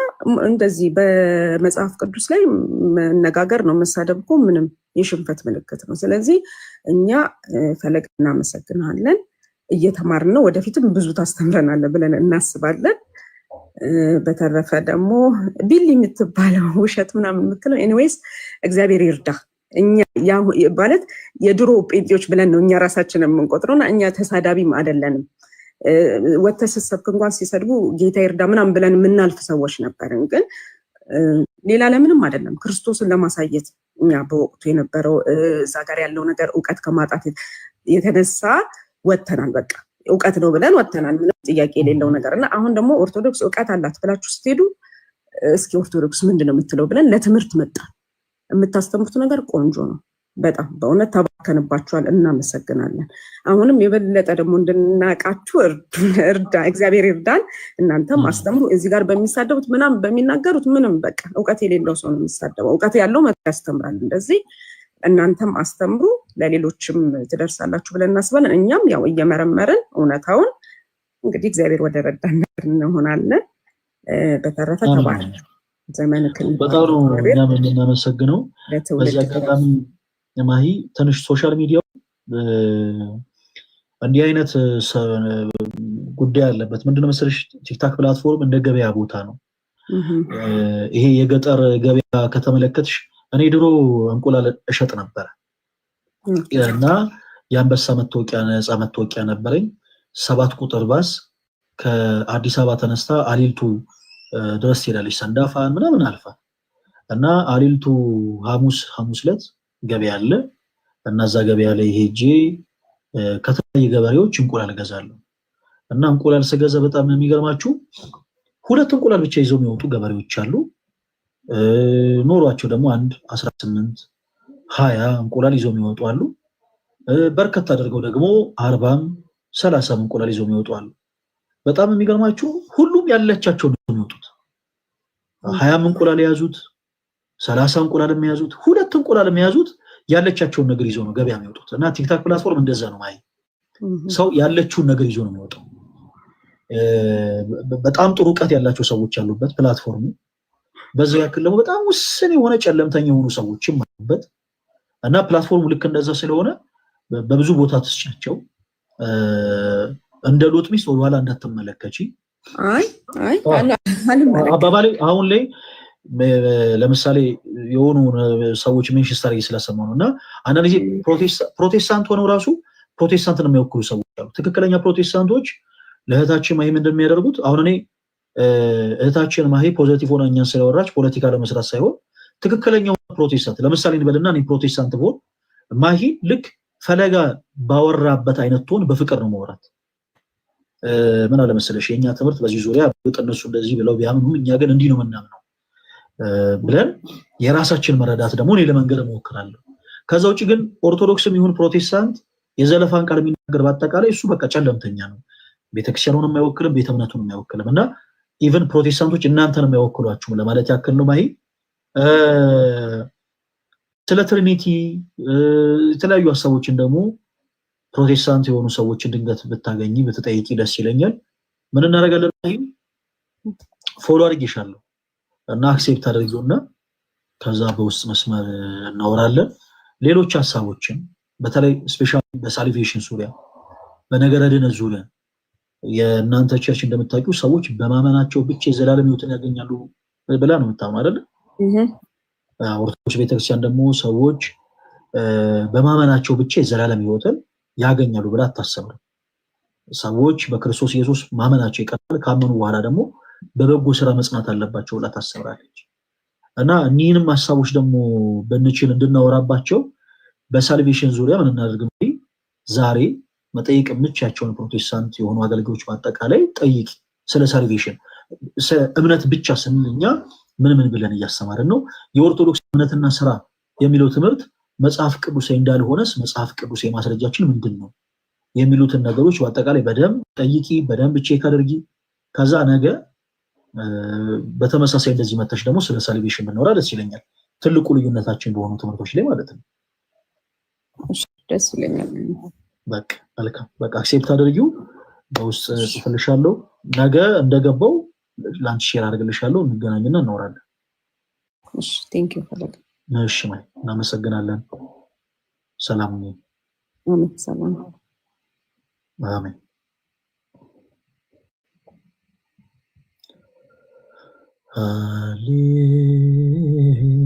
Speaker 2: እንደዚህ በመጽሐፍ ቅዱስ ላይ መነጋገር ነው። መሳደብ እኮ ምንም የሽንፈት ምልክት ነው። ስለዚህ እኛ ፈለግ እናመሰግናለን፣ እየተማርን ነው። ወደፊትም ብዙ ታስተምረናለህ ብለን እናስባለን። በተረፈ ደግሞ ቢል የምትባለው ውሸት ምናምን የምትለው ኤኒዌይስ እግዚአብሔር ይርዳ። እኛ ማለት የድሮ ጴንጤዎች ብለን ነው እኛ ራሳችንን የምንቆጥረውና እኛ ተሳዳቢም አይደለንም። ወተሰሰብክ እንኳን ሲሰድቡ ጌታ ይርዳ ምናምን ብለን የምናልፍ ሰዎች ነበርን። ግን ሌላ ለምንም አይደለም፣ ክርስቶስን ለማሳየት እኛ በወቅቱ የነበረው እዛ ጋር ያለው ነገር እውቀት ከማጣት የተነሳ ወተናል። በቃ እውቀት ነው ብለን ወተናል፣ ምንም ጥያቄ የሌለው ነገር እና አሁን ደግሞ ኦርቶዶክስ እውቀት አላት ብላችሁ ስትሄዱ እስኪ ኦርቶዶክስ ምንድነው የምትለው ብለን ለትምህርት መጣ። የምታስተምሩት ነገር ቆንጆ ነው። በጣም በእውነት ተባከንባችኋል፣ እናመሰግናለን። አሁንም የበለጠ ደግሞ እንድናቃችሁ እግዚአብሔር ይርዳን። እናንተም አስተምሩ። እዚህ ጋር በሚሳደቡት ምናምን በሚናገሩት ምንም በቃ እውቀት የሌለው ሰው ነው የሚሳደበው። እውቀት ያለው መጥቶ ያስተምራል። እንደዚህ እናንተም አስተምሩ፣ ለሌሎችም ትደርሳላችሁ ብለን እናስባለን። እኛም ያው እየመረመርን እውነታውን እንግዲህ እግዚአብሔር ወደ ረዳን ነገር እንሆናለን። በተረፈ ተባረክ። ዘመንክን
Speaker 1: በጣም ነው እኛም የምናመሰግነው። በዚህ አጋጣሚ ማሂ ትንሽ ሶሻል ሚዲያው እንዲህ አይነት ጉዳይ አለበት። ምንድነው መሰለሽ ቲክታክ ፕላትፎርም እንደ ገበያ ቦታ ነው። ይሄ የገጠር ገበያ ከተመለከትሽ እኔ ድሮ እንቁላል እሸጥ ነበር እና የአንበሳ መታወቂያ ነፃ መታወቂያ ነበረኝ። 7 ቁጥር ባስ ከአዲስ አበባ ተነስታ አሊልቱ ድረስ ትሄዳለች። ሰንዳፋን ምናምን አልፋ እና አሊልቱ ሐሙስ ዕለት ገበያ አለ እና እዛ ገበያ ላይ ሄጄ ከተለያዩ ገበሬዎች እንቁላል እገዛለሁ እና እንቁላል ስገዛ በጣም የሚገርማችሁ 2 እንቁላል ብቻ ይዘው የሚወጡ ገበሬዎች አሉ። ኖሯቸው ደግሞ 18 20 እንቁላል ይዘው የሚወጡ አሉ። በርከት አድርገው ደግሞ 40 30 እንቁላል ይዘው የሚወጡ አሉ። በጣም የሚገርማችሁ ሁሉም ያለቻቸው ነው የሚወጡት። 20 እንቁላል የያዙት 30 እንቁላል የሚያዙት 2 እንቁላል የሚያዙት ያለቻቸውን ነገር ይዘው ነው ገበያ የሚወጡት። እና ቲክታክ ፕላትፎርም እንደዛ ነው ማለት ሰው ያለችውን ነገር ይዞ ነው የሚወጣው። በጣም ጥሩ ዕውቀት ያላቸው ሰዎች ያሉበት ፕላትፎርም፣ በዛው ያክል ደግሞ በጣም ውስን የሆነ ጨለምተኛ የሆኑ ሰዎችም አሉበት እና ፕላትፎርሙ ልክ እንደዛ ስለሆነ በብዙ ቦታ ተስጫቸው እንደ ሎጥ ሚስት ወደኋላ እንዳትመለከቺ። አባባሌ አሁን ላይ ለምሳሌ የሆኑ ሰዎች ሜንሽስተር ስለሰማው ነው እና አንዳንድ ጊዜ ፕሮቴስታንት ሆነው ራሱ ፕሮቴስታንትን የሚወክሉ ሰዎች አሉ። ትክክለኛ ፕሮቴስታንቶች ለእህታችን ማሂ እንደሚያደርጉት አሁን እኔ እህታችን ማሂ ፖዚቲቭ ሆና እኛን ስለወራች ፖለቲካ ለመስራት ሳይሆን ትክክለኛው ፕሮቴስታንት ለምሳሌ እንበልና እኔ ፕሮቴስታንት ብሆን ማሂ ልክ ፈለጋ ባወራበት አይነት ቶን በፍቅር ነው ማውራት። ምን አለ መሰለሽ የኛ ትምህርት በዚህ ዙሪያ እነሱ እንደዚህ ብለው ቢያምኑ እኛ ግን እንዲህ ነው የምናምነው ብለን የራሳችን መረዳት ደግሞ እኔ ለመንገር እሞክራለሁ። ከዛ ውጪ ግን ኦርቶዶክስም ይሁን ፕሮቴስታንት የዘለፋን ቃል የሚናገር በአጠቃላይ እሱ በቃ ጨለምተኛ ነው። ቤተክርስቲያኑን የማይወክልም ቤተ እምነቱን የማይወክልም እና ኢቭን ፕሮቴስታንቶች እናንተን የማይወክሏችሁ ለማለት ያክል ነው። ማሂ ስለ ትሪኒቲ የተለያዩ ሀሳቦችን ደግሞ ፕሮቴስታንት የሆኑ ሰዎችን ድንገት ብታገኝ ብትጠይቂ ደስ ይለኛል። ምን እናደርጋለን? ማሂ ፎሎ አድርጌሻለሁ እና አክሴፕት አድርጊውና ከዛ በውስጥ መስመር እናወራለን። ሌሎች ሀሳቦችን በተለይ ስፔሻሊ በሳልቬሽን ዙሪያ በነገረ ድነት ዙሪያ የእናንተ ቸርች እንደምታውቂው ሰዎች በማመናቸው ብቻ የዘላለም ሕይወትን ያገኛሉ ብላ ነው የምታምነው አይደል? ኦርቶዶክስ ቤተክርስቲያን ደግሞ ሰዎች በማመናቸው ብቻ የዘላለም ሕይወትን ያገኛሉ ብላ አታስብም። ሰዎች በክርስቶስ ኢየሱስ ማመናቸው ይቀጥላል፣ ካመኑ በኋላ ደግሞ በበጎ ስራ መጽናት አለባቸው ብላ ታስባለች። እና እኒህንም ሀሳቦች ደግሞ በእንችል እንድናወራባቸው በሳልቬሽን ዙሪያ ምን እናደርግ እንግዲህ ዛሬ መጠየቅ የምቻቸውን ፕሮቴስታንት የሆኑ አገልጋዮች በአጠቃላይ ጠይቂ ስለ ሳልቬሽን እምነት ብቻ ስንልኛ ምን ብለን እያስተማርን ነው? የኦርቶዶክስ እምነትና ስራ የሚለው ትምህርት መጽሐፍ ቅዱሴ እንዳልሆነስ መጽሐፍ ቅዱሴ ማስረጃችን ምንድን ነው የሚሉትን ነገሮች በአጠቃላይ በደንብ ጠይቂ፣ በደንብ ቼክ አድርጊ። ከዛ ነገ በተመሳሳይ እንደዚህ መተሽ ደግሞ ስለ ሳልቬሽን ብናወራ ደስ ይለኛል። ትልቁ ልዩነታችን በሆኑ ትምህርቶች ላይ ማለት ነው።
Speaker 2: ደስ ይለኛል።
Speaker 1: በቃ መልካም፣ በቃ አክሴፕት አድርጊው። በውስጥ ጽፍልሻለሁ። ነገ እንደገባው ላንቺ ሼር አድርግልሻለሁ። እንገናኝና እናወራለን።
Speaker 2: እሺ፣ ቴንክ ዩ ፈለገ።
Speaker 1: እሺ፣ ማይ እናመሰግናለን። ሰላም ነው።
Speaker 2: አሜን። ሰላም።
Speaker 1: አሜን።